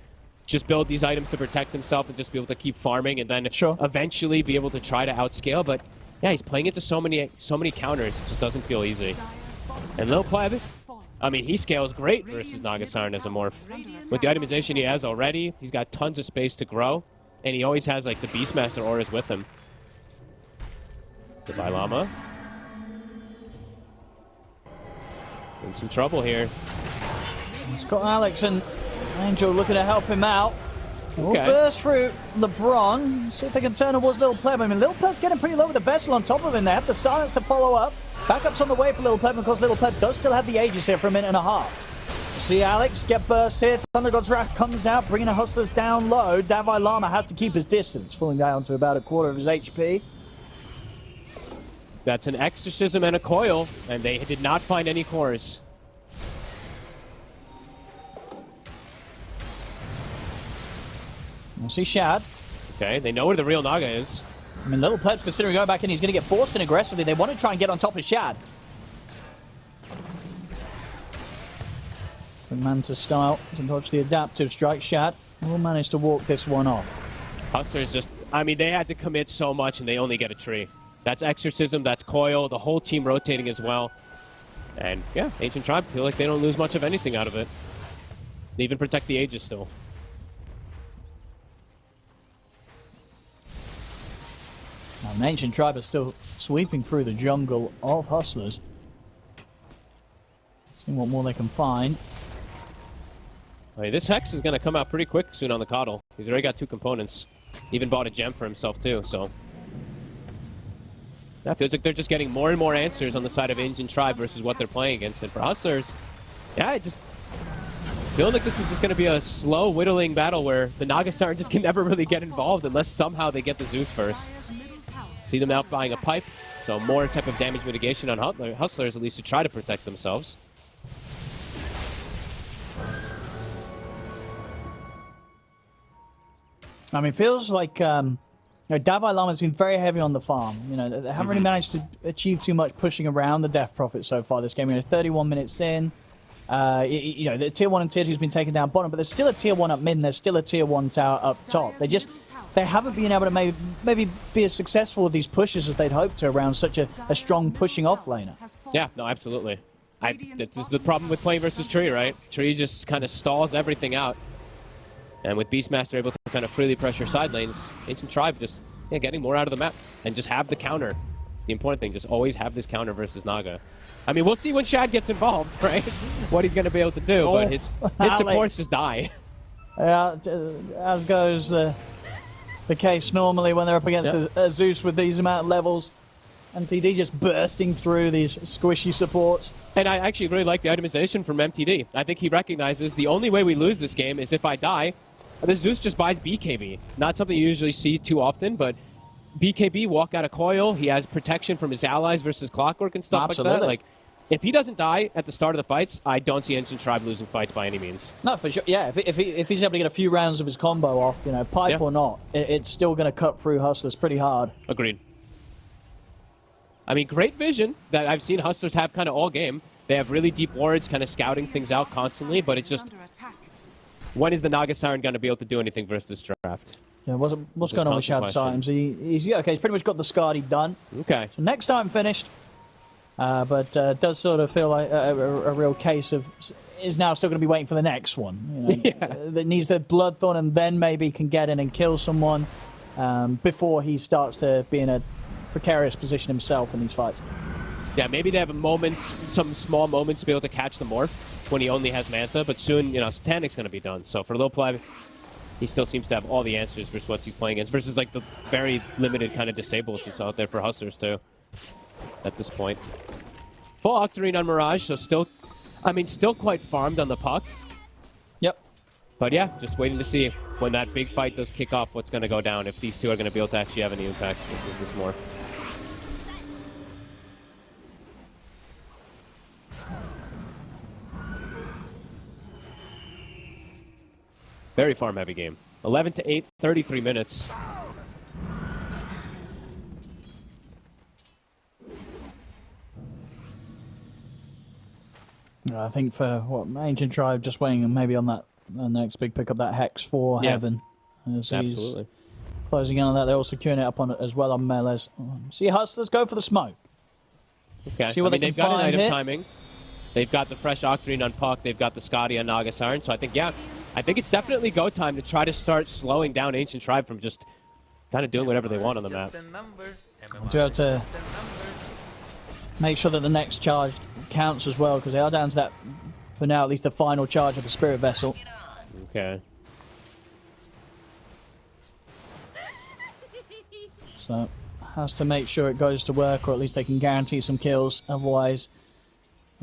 Just build these items to protect himself and just be able to keep farming and then eventually be able to try to outscale. But yeah, he's playing into so many counters. It just doesn't feel easy. And Lil Pleb, I mean, he scales great versus Naga Siren as a morph. With the itemization he has already, he's got tons of space to grow. And he always has like the Beastmaster auras with him. Goodbye, Llama. In some trouble here. It's got Alex and Angel looking to help him out. We'll burst through LeBron. See if they can turn towards Little Pleb. I mean, Little Pleb's getting pretty low with the vessel on top of him. They have the silence to follow up. Backup's on the way for Little Pleb. Of course, Little Pleb does still have the Aegis here for a minute and a half. See Alex get burst here. Thunder God's Wrath comes out, bringing the Hustlers down low. Davai Lama has to keep his distance, falling down to about a quarter of his HP. That's an Exorcism and a Coil, and they did not find any cores. We'll see Shad. Okay, they know where the real Naga is. I mean, Little Pleb's considering going back in. He's going to get forced in aggressively. They want to try and get on top of Shad. Manta style to dodge the adaptive strike. Shad will manage to walk this one off. Hustlers just, I mean, they had to commit so much and they only get a tree. That's Exorcism, that's Coil, the whole team rotating as well. And yeah, Ancient Tribe feel like they don't lose much of anything out of it. They even protect the Aegis still. An Ancient Tribe is still sweeping through the jungle of Hustlers. Seeing what more they can find. I mean, this Hex is going to come out pretty quick soon on the Coddle. He's already got 2 components. Even bought a gem for himself too, so. Yeah, feels like they're just getting more and more answers on the side of Ancient Tribe versus what they're playing against. And for Hustlers, yeah, I just feel like this is just going to be a slow, whittling battle where the Naga Siren just can never really get involved unless somehow they get the Zeus first. See them out buying a pipe, so more type of damage mitigation on Hustlers, at least to try to protect themselves. I mean, it feels like you know, Davai Lama's been very heavy on the farm. You know, they haven't really managed to achieve too much pushing around the Death Prophet so far this game. You know, 31 minutes in. You know, the tier 1 and tier 2 has been taken down bottom, but there's still a tier 1 up mid and there's still a tier 1 tower up top. They haven't been able to maybe be as successful with these pushes as they'd hoped to around such a strong pushing off laner. Yeah, no, absolutely. This is the problem with playing versus Tree, right? Tree just kind of stalls everything out. And with Beastmaster able to kind of freely pressure side lanes, Ancient Tribe just getting more out of the map and just have the counter. It's the important thing, just always have this counter versus Naga. I mean, we'll see when Shad gets involved, right? What he's going to be able to do, but his supports just die. Yeah, as goes the case normally when they're up against a Zeus with these amount of levels. And MTD just bursting through these squishy supports. And I actually really like the itemization from MTD. I think he recognizes the only way we lose this game is if I die. The Zeus just buys BKB. Not something you usually see too often, but BKB, walk out of Coil. He has protection from his allies versus Clockwork and stuff like that. Like, If he doesn't die at the start of the fights, I don't see Ancient Tribe losing fights by any means. No, for sure. Yeah, if he's able to get a few rounds of his combo off, you know, pipe Yeah. or not, it's still going to cut through Hustlers pretty hard. Agreed. I mean, great vision that I've seen Hustlers have kind of all game. They have really deep wards, kind of scouting things out constantly, but it's just, Under attack. when is the Naga Siren going to be able to do anything versus this draft? Yeah, what's Just going on with constant Shad question. Symes? He's yeah, okay. He's pretty much got the Skadi done. Okay. So next time finished, but does sort of feel like a real case of is now still going to be waiting for the next one. You know, Yeah. that needs the Bloodthorn and then maybe can get in and kill someone before he starts to be in a precarious position himself in these fights. Yeah, maybe they have a moment, some small moments to be able to catch the Morph when he only has Manta, but soon, you know, Satanic's going to be done. So for Lil Pleb, he still seems to have all the answers versus what he's playing against, versus like the very limited kind of disables that's out there for Hustlers too at this point. Full Octarine on Mirage, so still, I mean, still quite farmed on the puck. Yep. But yeah, just waiting to see when that big fight does kick off what's going to go down, if these two are going to be able to actually have any impact with this Morph. Very farm heavy game. 11 to 8, 33 minutes. I think for what Ancient Tribe just waiting maybe on that next big pickup, that Hex for Yeah. Heaven. As he's Absolutely. closing in on that, they're all securing it up on it as well on Melees. See Hustlers go for the smoke. Okay. See what I mean, they they've can got an find item here. timing. They've got the fresh Octarine on Puck. They've got the Scotty on Naga Siren. So I think, yeah, I think it's definitely go time to try to start slowing down Ancient Tribe from just kind of doing whatever they want on the map. To have to make sure that the next charge counts as well, because they are down to that, for now at least, the final charge of the Spirit Vessel. Okay. So has to make sure it goes to work, or at least they can guarantee some kills. Otherwise,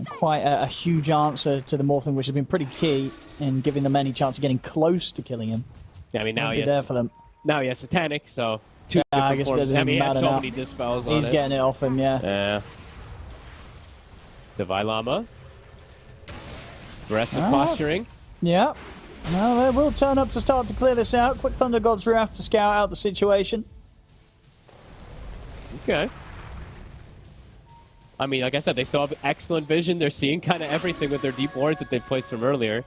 quite a huge answer to the Morphling, which has been pretty key in giving them any chance of getting close to killing him. Yeah, I mean, now Won't he be there has, for them. now he has Satanic, so two Yeah, I different guess it forms. doesn't I mean, he has matter so now. many dispels on He's it. getting it off him, yeah. Yeah. Divine Llama. Aggressive Ah. posturing. Yeah. No, they will turn up to start to clear this out. Quick Thunder God's Wrath to scout out the situation. Okay. I mean, like I said, they still have excellent vision. They're seeing kind of everything with their deep wards that they placed from earlier.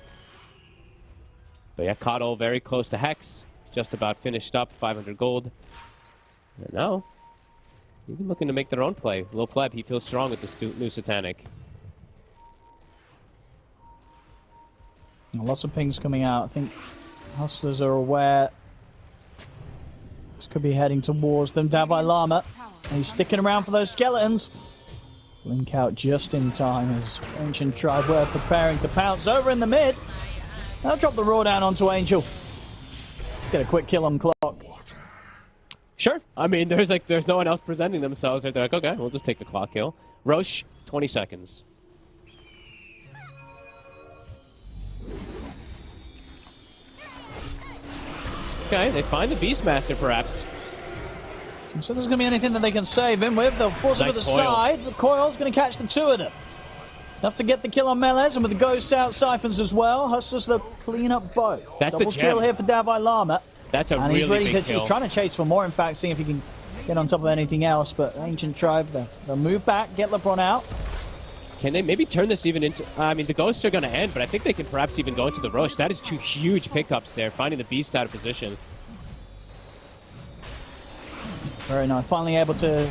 But yeah, Coddle very close to Hex. Just about finished up, 500 gold. And now, even looking to make their own play. Lil Pleb, he feels strong with this new Satanic. Lots of pings coming out. I think Hustlers are aware this could be heading towards them. Davai Lama, and he's sticking around for those skeletons. Blink out just in time as Ancient Tribe were preparing to pounce over in the mid. They'll drop the raw down onto Angel. Let's get a quick kill on clock. Sure. I mean, there's no one else presenting themselves. Right? They're like, okay, we'll just take the clock kill. Roche, 20 seconds. Okay, they find the Beastmaster, perhaps. So there's going to be anything that they can save him with. They'll force him to Nice the coil. side. The coil's going to catch the two of them. Enough to get the kill on Melees, and with the ghosts out, Siphons as well. Hustlers, they'll clean up both. That's the Double kill gem. here for Davai Lama. That's a And really he's ready big to, kill. he's trying to chase for more, in fact, seeing if he can get on top of anything else. But Ancient Tribe, they'll move back, get LeBron out. Can they maybe turn this even into... I mean, the Ghosts are going to end, but I think they can perhaps even go into the Roche. That is two huge pickups there, finding the Beast out of position. Very nice. Finally able to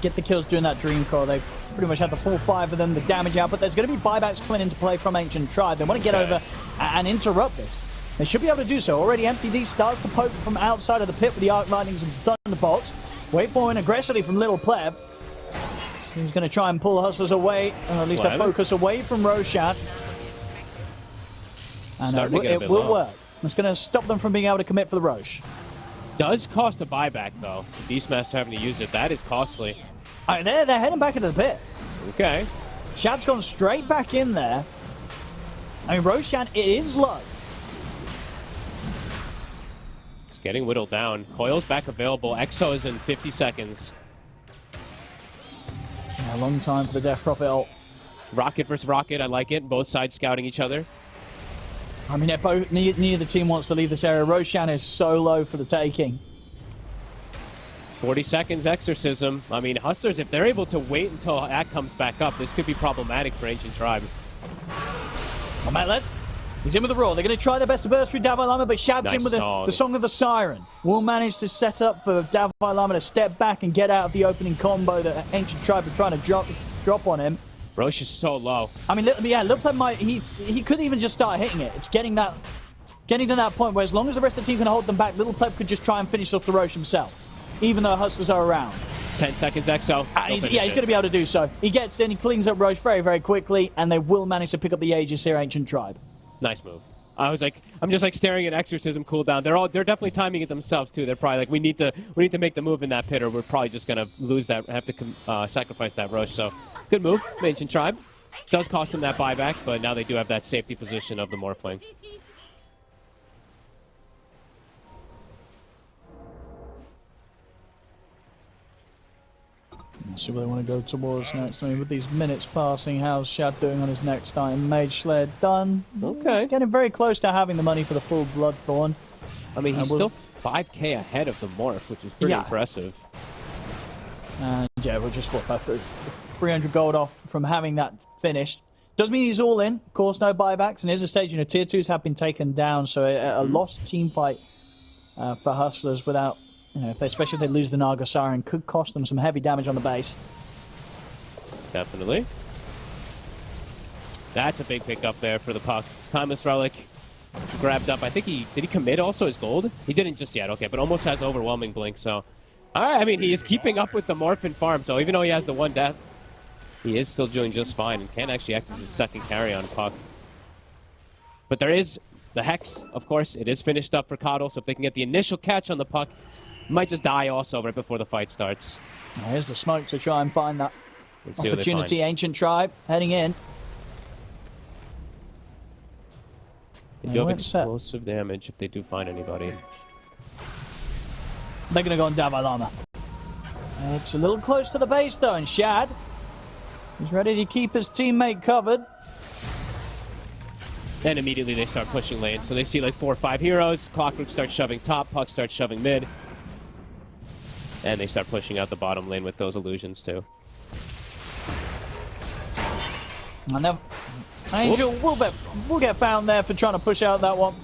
get the kills doing that Dream Core. They pretty much had the full 5 of them, the damage out, but there's going to be buybacks coming into play from Ancient Tribe. They want to get over and interrupt this. They should be able to do so. Already MTD starts to poke from outside of the pit with the Arc Lightnings and Thunderbolts. Wait for him aggressively from Little Pleb. So he's going to try and pull the Hustlers away, or at least their Pleb. focus away from Roshan. And Starting to get a it bit will low. work. It's going to stop them from being able to commit for the Roche. Does cost a buyback, though. The Beastmaster having to use it. That is costly. All right, they're heading back into the pit. Okay. Shad's gone straight back in there. I mean, Roshan, it is low. It's getting whittled down. Coil's back available. Exo is in 50 seconds. A long time for the Death Prophet ult. Rocket versus Rocket, I like it. Both sides scouting each other. I mean, they're both, neither team wants to leave this area. Roshan is so low for the taking. 40 seconds Exorcism. I mean, Hustlers, if they're able to wait until that comes back up, this could be problematic for Ancient Tribe. Oh, man, he's in with the roar. They're going to try their best to burst through Davai Lama, but Shad's in with the Song of the Siren. Will manage to set up for Davai Lama to step back and get out of the opening combo that Ancient Tribe are trying to drop on him. Roche is so low. I mean, yeah, Little might, he could even just start hitting it. It's getting to that point where as long as the rest of the team can hold them back, Little Pleb could just try and finish off the Roche himself, even though Hustlers are around. 10 seconds Exo. He's going to be able to do so. He gets in, he cleans up Roche very, very quickly, and they will manage to pick up the Aegis here, Ancient Tribe. Nice move. I'm just like staring at Exorcism cooldown. They're definitely timing it themselves too. They're probably like, we need to make the move in that pit, or we're probably just gonna lose that, have to sacrifice that Roche. So good move, Ancient Tribe. Does cost them that buyback, but now they do have that safety position of the Morphling. Let's see what they want to go towards next. I mean, with these minutes passing, how's Shad doing on his next item? Mage Sled done. Okay. He's getting very close to having the money for the full Bloodthorn. I mean, he's still 5k ahead of the Morph, which is pretty impressive. And yeah, we're just, 300 gold off from having that finished. Does mean he's all in. Of course, no buybacks. And here's a stage, tier 2s have been taken down, so a lost team fight for Hustlers without... especially if they lose the Naga Siren, could cost them some heavy damage on the base. Definitely. That's a big pickup there for the puck. Timeless Relic grabbed up. I think did he commit also his gold? He didn't just yet, okay, but almost has overwhelming blink, so... Alright, I mean, he is keeping up with the Morphin farm, so even though he has the one death, he is still doing just fine and can actually act as his second carry on puck. But there is the Hex, of course. It is finished up for Coddle, so if they can get the initial catch on the puck, might just die also right before the fight starts. Here's the smoke to try and find that opportunity. Find. Ancient Tribe heading in. They do have explosive damage if they do find anybody. They're going to go on Davai Lama. It's a little close to the base though, and Shad is ready to keep his teammate covered. And immediately they start pushing lanes. So they see like 4 or 5 heroes. Clockwork starts shoving top. Puck starts shoving mid. And they start pushing out the bottom lane with those illusions too. And then Angel will get found there for trying to push out that one.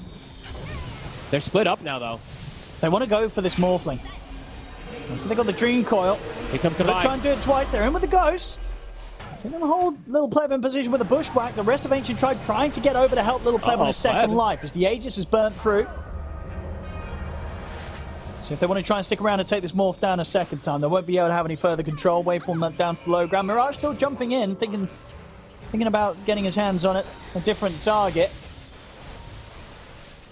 They're split up now though. They want to go for this Morphling. And so they got the Dream Coil. Here comes the They're trying to do it twice. They're in with the Ghost. So they're going to hold Little Pleb in position with a Bushwhack. The rest of Ancient Tribe trying to get over to help Little Pleb on his second life as the Aegis is burnt through. So if they want to try and stick around and take this Morph down a second time, they won't be able to have any further control. Waveform down to the low ground. Mirage still jumping in, thinking about getting his hands on it. A different target.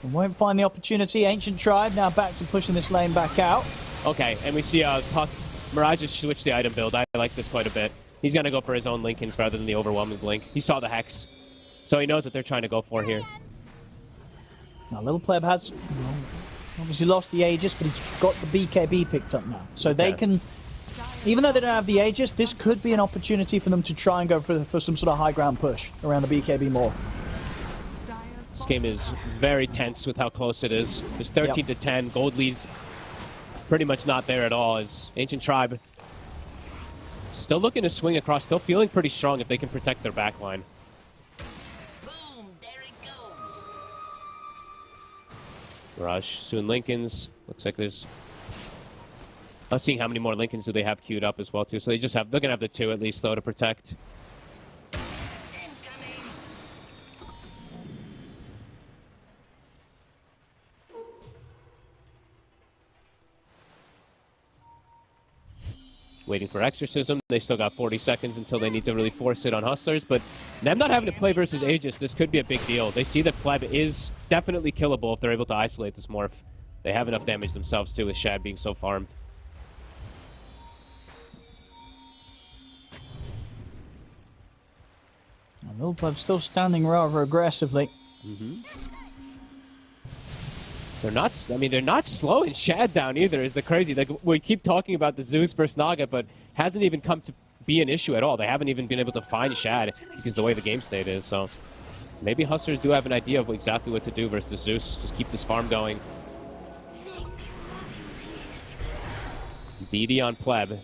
And won't find the opportunity. Ancient Tribe now back to pushing this lane back out. Okay, and we see Puck. Mirage has switched the item build. I like this quite a bit. He's going to go for his own Linkens rather than the overwhelming blink. He saw the Hex. So he knows what they're trying to go for here. Now, Little Pleb has obviously lost the Aegis, but he's got the BKB picked up now. So they can, even though they don't have the Aegis, this could be an opportunity for them to try and go for some sort of high ground push around the BKB more. This game is very tense with how close it is. There's 13 to 10. Gold leads pretty much not there at all as Ancient Tribe still looking to swing across, still feeling pretty strong if they can protect their backline. Boom, there it goes. Mirage, soon Linkens. Looks like there's... I'm seeing how many more Linkens do they have queued up as well too. So they just have, they're gonna have the 2 at least though to protect. Waiting for Exorcism. They still got 40 seconds until they need to really force it on Hustlers, but them not having to play versus Aegis, this could be a big deal. They see that Pleb is definitely killable if they're able to isolate this Morph. They have enough damage themselves too with Shad being so farmed. Little Pleb still standing rather aggressively. They're not, I mean, they're not slowing Shad down either, is the crazy. Like, we keep talking about the Zeus versus Naga, but hasn't even come to be an issue at all. They haven't even been able to find Shad because the way the game state is. So maybe Hustlers do have an idea of exactly what to do versus Zeus. Just keep this farm going. DD on Pleb.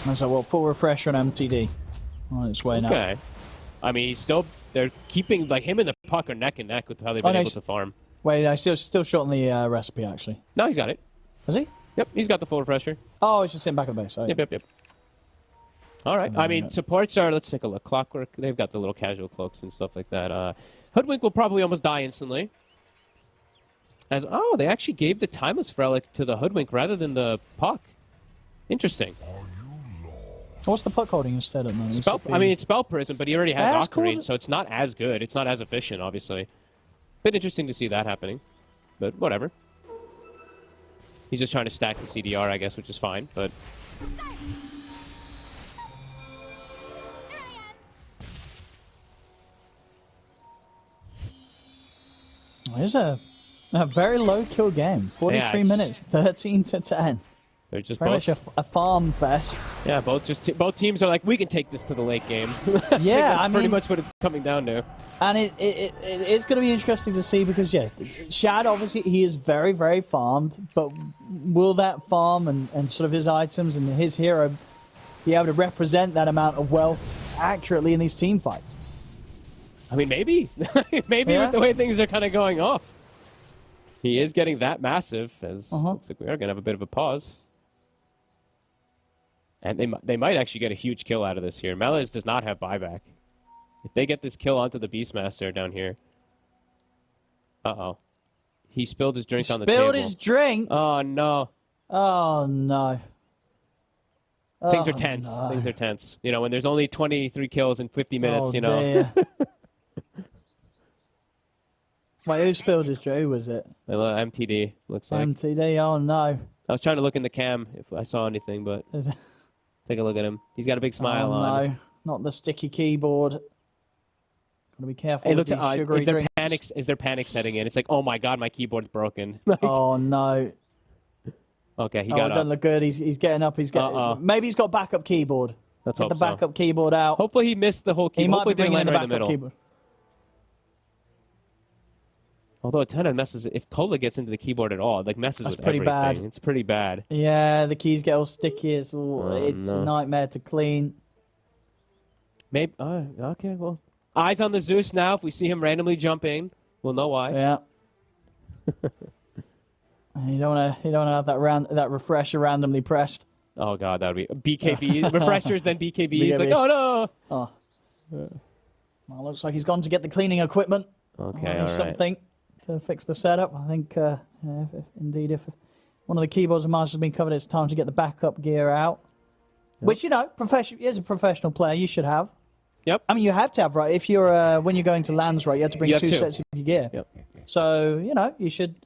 And so, well, full refresh on MTD. On its way now. Okay. I mean, they're keeping, like, him and the puck are neck and neck with how they've been able to farm. Wait, I still short on the recipe, actually. No, he's got it. Has he? Yep, he's got the full refresher. Oh, he's just sitting back at the base. Oh, Yep. All right. I mean, supports are, let's take a look. Clockwork, they've got the little casual cloaks and stuff like that. Hoodwink will probably almost die instantly. They actually gave the Timeless Relic to the Hoodwink rather than the puck. Interesting. What's the puck holding instead of It's Spell Prism, but he already has That's Ocarine, cool. so it's not as good. It's not as efficient, obviously. Bit interesting to see that happening, but whatever. He's just trying to stack the CDR, I guess, which is fine, but... It's a very low kill game. 43 minutes, 13 to 10. They're just Very both... much a farm fest. Yeah, both teams are like, we can take this to the late game. Yeah, that's pretty much what it's coming down to. And it's going to be interesting to see because, yeah, Shad, obviously, he is very, very farmed, but will that farm and sort of his items and his hero be able to represent that amount of wealth accurately in these team fights? I mean, maybe. Maybe with the way things are kind of going off. He is getting that massive, as looks like we are going to have a bit of a pause. And they might actually get a huge kill out of this here. Melez does not have buyback. If they get this kill onto the Beastmaster down here. Uh-oh. He spilled his drink on the table. Spilled his drink? Oh, no. Oh, no. Things are tense. No. Things are tense. You know, when there's only 23 kills in 50 minutes, you know. Dear. Wait, who spilled his drink? Who was it? MTD, looks like. MTD, oh, no. I was trying to look in the cam if I saw anything, but... Take a look at him. He's got a big smile on. No, not the sticky keyboard. Gotta be careful. Hey, with these sugary is there panic setting in? It's like, oh my god, my keyboard's broken. Oh no. Okay, he got up. It doesn't look good. He's getting up. He's getting. Maybe he's got backup keyboard. Let's Get hope the backup keyboard out. Hopefully he missed the whole keyboard. He might Hopefully be bringing in the right backup keyboard. Although a ton of messes, if Cola gets into the keyboard at all, it like messes with everything. Bad. It's pretty bad. Yeah, the keys get all sticky. It's a nightmare to clean. Maybe. Okay. Well, eyes on the Zeus now. If we see him randomly jump in, we'll know why. Yeah. You don't want to have that refresher randomly pressed. Oh god, that would be BKB refreshers. Then BKB. He's like, oh no. Oh. Well, looks like he's gone to get the cleaning equipment. Okay, all right. Something to fix the setup. I think, if one of the keyboards of Mars has been covered, it's time to get the backup gear out. Yep. Which, you know, as a professional player, you should have. Yep. I mean, you have to have, right? If you're when you're going to lands, right, you have to bring two sets of your gear. Yep. So, you know, you should.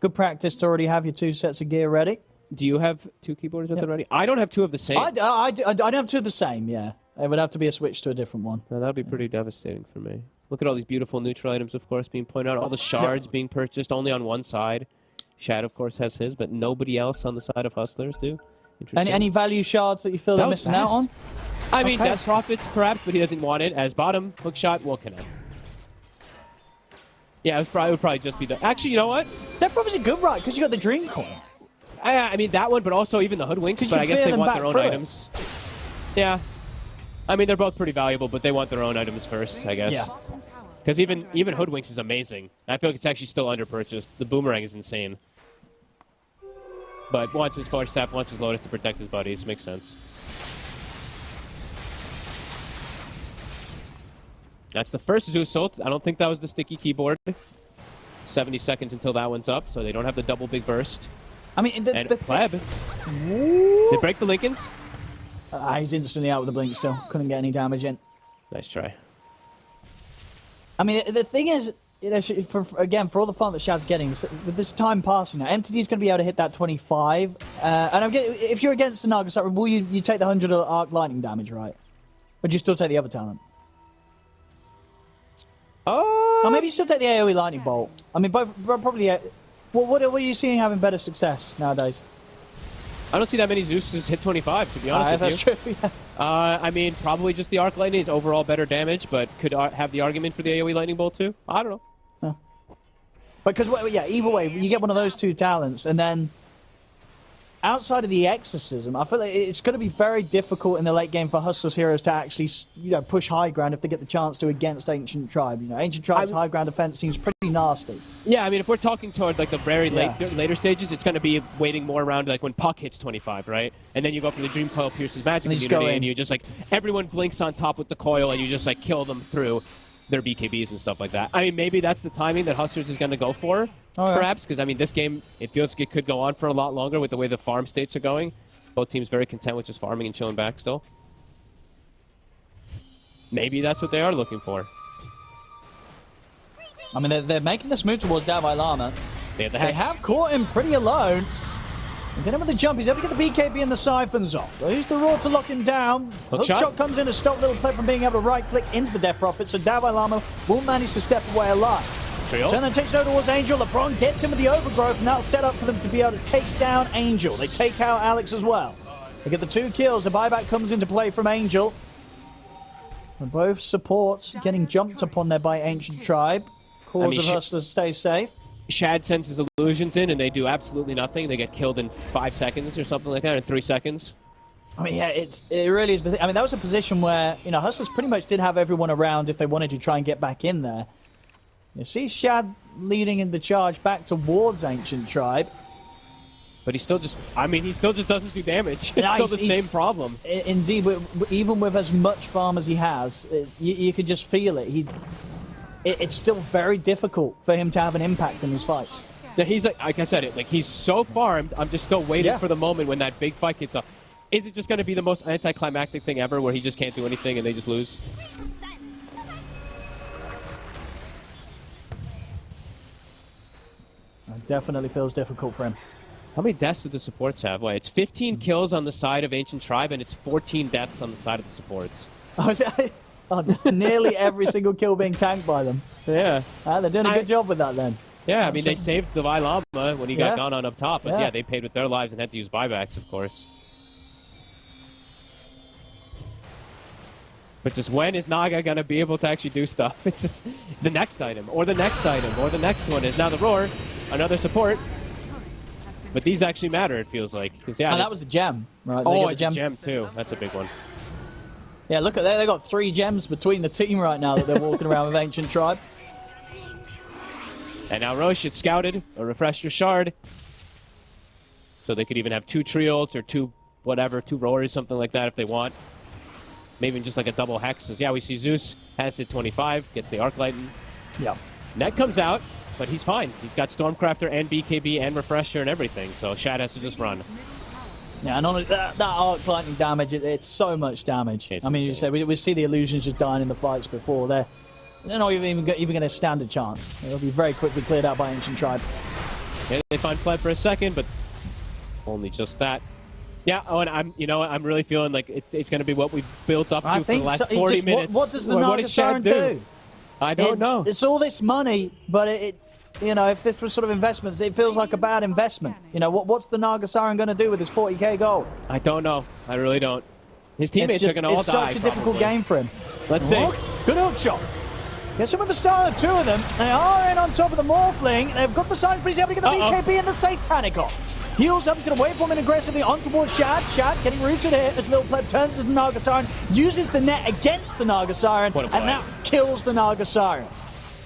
Good practice to already have your 2 sets of gear ready. Do you have 2 keyboards with it ready? I don't have 2 of the same. I don't have 2 of the same. Yeah, it would have to be a switch to a different one. That would be pretty devastating for me. Look at all these beautiful neutral items, of course, being pointed out. All the shards being purchased only on one side. Shad, of course, has his, but nobody else on the side of Hustlers do. Interesting. Any value shards that you feel they're missing out on? I mean, Death Profits, perhaps, but he doesn't want it. As bottom, hook shot will connect. Yeah, it would probably just be the... Actually, you know what? Death Profits is good, right? Because you got the Dream Core. I mean, that one, but also even the Hoodwinks, but I guess they want their own items. Yeah. I mean, they're both pretty valuable, but they want their own items first, I guess. Yeah. Because even Hoodwinks is amazing. I feel like it's actually still underpurchased. The Boomerang is insane. But wants his Force Staff, wants his Lotus to protect his buddies. Makes sense. That's the first Zeus ult. I don't think that was the sticky keyboard. 70 seconds until that one's up, so they don't have the double big burst. I mean, and Pleb. They break the Lincolns. He's instantly out with the blink still. Couldn't get any damage in. Nice try. I mean, the thing is, you know, for all the fun that Shad's getting, with this time passing now, MTD's going to be able to hit that 25. And if you're against the Naga, will you take the 100 arc lightning damage, right? Or do you still take the other talent? Or maybe still take the AoE Lightning Bolt. I mean, both probably. What are you seeing having better success nowadays? I don't see that many Zeuses hit 25, to be honest with you. That's true. Yeah. I mean, probably just the Arc Lightning is overall better damage, but could have the argument for the AoE Lightning Bolt too. I don't know. Because, yeah, either way, you get one of those two talents, and then outside of the exorcism, I feel like it's going to be very difficult in the late game for Hustler's heroes to actually, push high ground if they get the chance to against Ancient Tribe. Ancient Tribe's high ground defense seems pretty nasty. Yeah, I mean, if we're talking toward like the very later stages, it's going to be waiting more around like when Puck hits 25, right? And then you go for the Dream Coil Pierce's magic immunity, and you just like everyone blinks on top with the coil, and you just like kill them through their BKBs and stuff like that. I mean, maybe that's the timing that Hustlers is going to go for, perhaps, because I mean, this game, it feels like it could go on for a lot longer with the way the farm states are going. Both teams very content with just farming and chilling back still. Maybe that's what they are looking for. I mean, they're making this move towards Davai Lama. They have the They Hex. have caught him pretty alone. And get him with the jump. He's able to get the BKB and the Siphons off. They use the Roar to lock him down. Hookshot comes in to stop Little Pleb from being able to right-click into the Death Prophet, so Davai Lama will manage to step away alive. Trio. Turn then takes it over towards Angel. LeBron gets him with the Overgrowth, and that'll set up for them to be able to take down Angel. They take out Alex as well. They get the 2 kills. A buyback comes into play from Angel. And both supports getting jumped upon there by Ancient Tribe. Cause of Hustlers to stay safe. Shad sends his illusions in, and they do absolutely nothing. They get killed in 5 seconds or something like that, in 3 seconds. I mean, yeah, it really is the thing. I mean, that was a position where, Hustlers pretty much did have everyone around if they wanted to try and get back in there. You see Shad leading in the charge back towards Ancient Tribe. But he still just doesn't do damage. It's still the same problem. Indeed, even with as much farm as he has, you could just feel it. It's still very difficult for him to have an impact in his fights. Yeah, he's like I said, he's so farmed. I'm just still waiting for the moment when that big fight gets up. Is it just going to be the most anticlimactic thing ever, where he just can't do anything and they just lose? It definitely feels difficult for him. How many deaths do the supports have? Wait, it's 15 kills on the side of Ancient Tribe, and it's 14 deaths on the side of the supports. Nearly every single kill being tanked by them. Yeah. They're doing a good job with that then. Yeah, I mean, they saved Davai Lama when he got gone on up top, but yeah, they paid with their lives and had to use buybacks, of course. But just when is Naga going to be able to actually do stuff? It's just the next item, or the next item, or the next one is now the Roar, another support. But these actually matter, it feels like. Yeah, that was the gem, right? Oh, it's a gem too. That's a big one. Yeah, look at that. They got 3 gems between the team right now that they're walking around with Ancient Tribe. And now Roche, it's scouted, a refresher shard. So they could even have 2 tree ults or 2 roars, something like that if they want. Maybe even just like a double hexes. Yeah, we see Zeus has hit 25, gets the Arc Lightning. Yeah. Net comes out, but he's fine. He's got Stormcrafter and BKB and refresher and everything, so Shad has to just run. Yeah, and honestly, that Arc Lightning damage, it's so much damage. I mean, you said we see the illusions just dying in the fights before. They're not even going to stand a chance. It'll be very quickly cleared out by Ancient Tribe. Yeah, they find Pleb for a second, but only just that. Yeah, and I'm really feeling like it's going to be what we've built up to for the last 40 minutes. What does the Naga Siren do? I don't know. It's all this money, but if this was sort of investments, it feels like a bad investment. What's the Naga Siren going to do with his 40k gold? I don't know. I really don't. His teammates are going to all die. It's such a difficult game for him. Let's see. Good hook shot. Gets him with the start of 2 of them. They are in on top of the Morphling. They've got the signs, but he's able to get the BKB and the Satanic off. Heals up, he's going to wait for him in aggressively on towards Shad. Shad getting rooted here as Little Pleb turns to the Naga Siren, uses the net against the Naga Siren, and that kills the Naga Siren.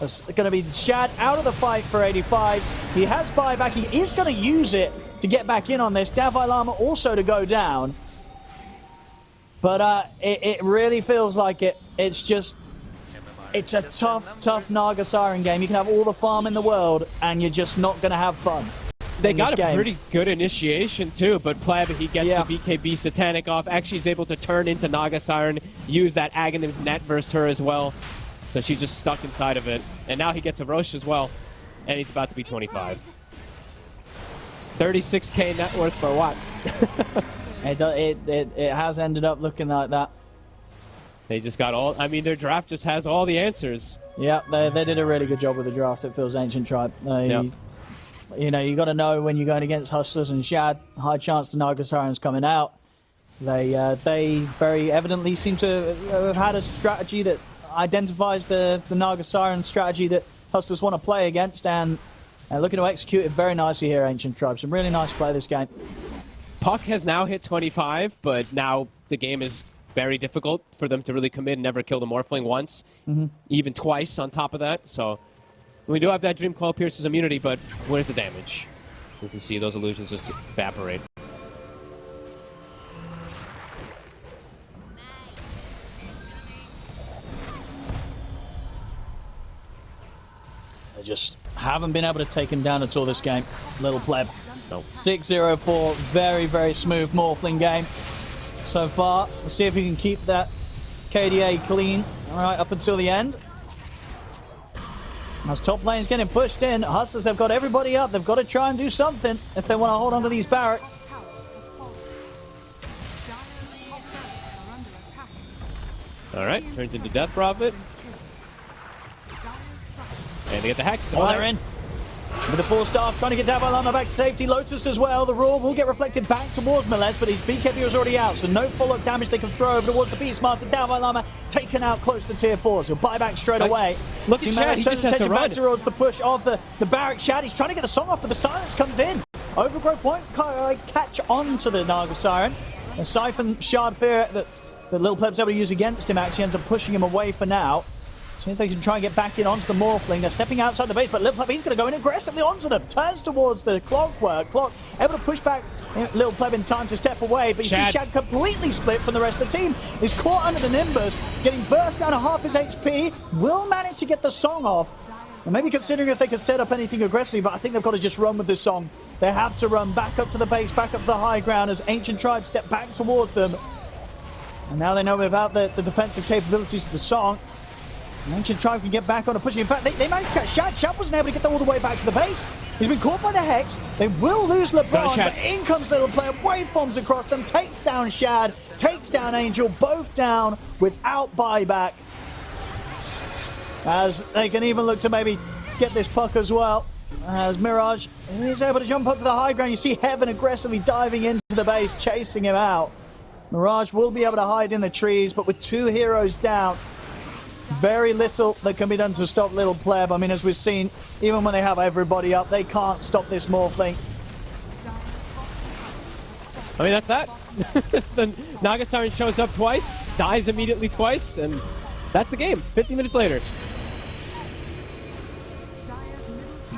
It's going to be Shad out of the fight for 85. He has buyback. He is going to use it to get back in on this. Davai Lama also to go down. But it really feels like it's a tough Naga Siren game. You can have all the farm in the world, and you're just not going to have fun. They got a pretty good initiation, too, but Pleb, he gets the BKB Satanic off. Actually, he's able to turn into Naga Siren, use that Aghanim's net versus her as well. So she's just stuck inside of it. And now he gets a Roche as well, and he's about to be 25. 36k net worth for what? It has ended up looking like that. They just got all. I mean, their draft just has all the answers. Yeah, they did a really good job with the draft. It feels Ancient Tribe. Yep. You know, you got to know when you're going against Hustlers and Shad. High chance the Naga Siren's coming out. They very evidently seem to have had a strategy that identifies the Naga Siren strategy that Hustlers want to play against, and looking to execute it very nicely here, Ancient Tribe. Some really nice play this game. Puck has now hit 25, but now the game is very difficult for them to really commit and never kill the Morphling once, even twice on top of that. So we do have that Dream Coil Pierce's immunity, but where's the damage? You can see those illusions just evaporate. They just haven't been able to take him down at all this game. Little pleb. Nope. 6-0-4. Very, very smooth Morphling game so far. We'll see if we can keep that KDA clean. All right, up until the end. As top lane's getting pushed in, Hustlers have got everybody up. They've got to try and do something if they want to hold on to these barracks. Tower has fallen. Dire's top barracks are under attack. All right, turns into Death Prophet. Dire's structures And they get the Hex. Oh, they're in. With the 4-star trying to get Davalama back to safety. Lotus as well. The Roar will get reflected back towards Melez, but his BKB is already out, so no follow-up damage they can throw over towards the Beastmaster. Davalama taken out close to tier 4s. He'll buy back straight away. Look at Shad, he just has to run. Back towards the push of the barrack. Shad, he's trying to get the song off, but the silence comes in. Overgrowth won't catch on to the Naga Siren. A Siphon Shard Fear that Little Pleb's able to use against him actually ends up pushing him away for now. See if they can try and get back in onto the Morphling. They're stepping outside the base, but Little Pleb, he's going to go in aggressively onto them. Turns towards the Clockwork. Clock able to push back Little Pleb in time to step away, but you see Shad completely split from the rest of the team. He's caught under the Nimbus, getting burst down to half his HP. Will manage to get the song off. And maybe considering if they could set up anything aggressively, but I think they've got to just run with this song. They have to run back up to the base, back up to the high ground as Ancient Tribe step back towards them. And now they know without the defensive capabilities of the song, Ancient Tribe can get back on and pushing. In fact, they managed to catch Shad. Shad wasn't able to get all the way back to the base. He's been caught by the Hex. They will lose LeBron, but in comes Little Player. Waveforms across them, takes down Shad, takes down Angel, both down without buyback. As they can even look to maybe get this puck as well. As Mirage is able to jump up to the high ground. You see Heaven aggressively diving into the base, chasing him out. Mirage will be able to hide in the trees, but with 2 heroes down, very little that can be done to stop Little Pleb. I mean, as we've seen, even when they have everybody up, they can't stop this Morphling. I mean, that's that. The Naga Siren shows up twice, dies immediately twice, and that's the game. 50 minutes later.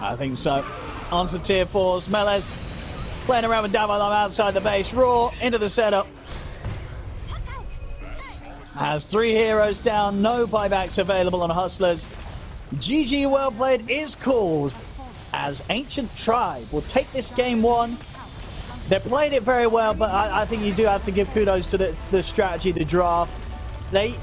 I think so. On to tier 4s. Melez playing around with Davalom outside the base. Raw into the setup. Has 3 heroes down. No buybacks available on Hustlers. GG well played is called as Ancient Tribe will take this game 1. They played it very well, but I think you do have to give kudos to the strategy, the draft. They're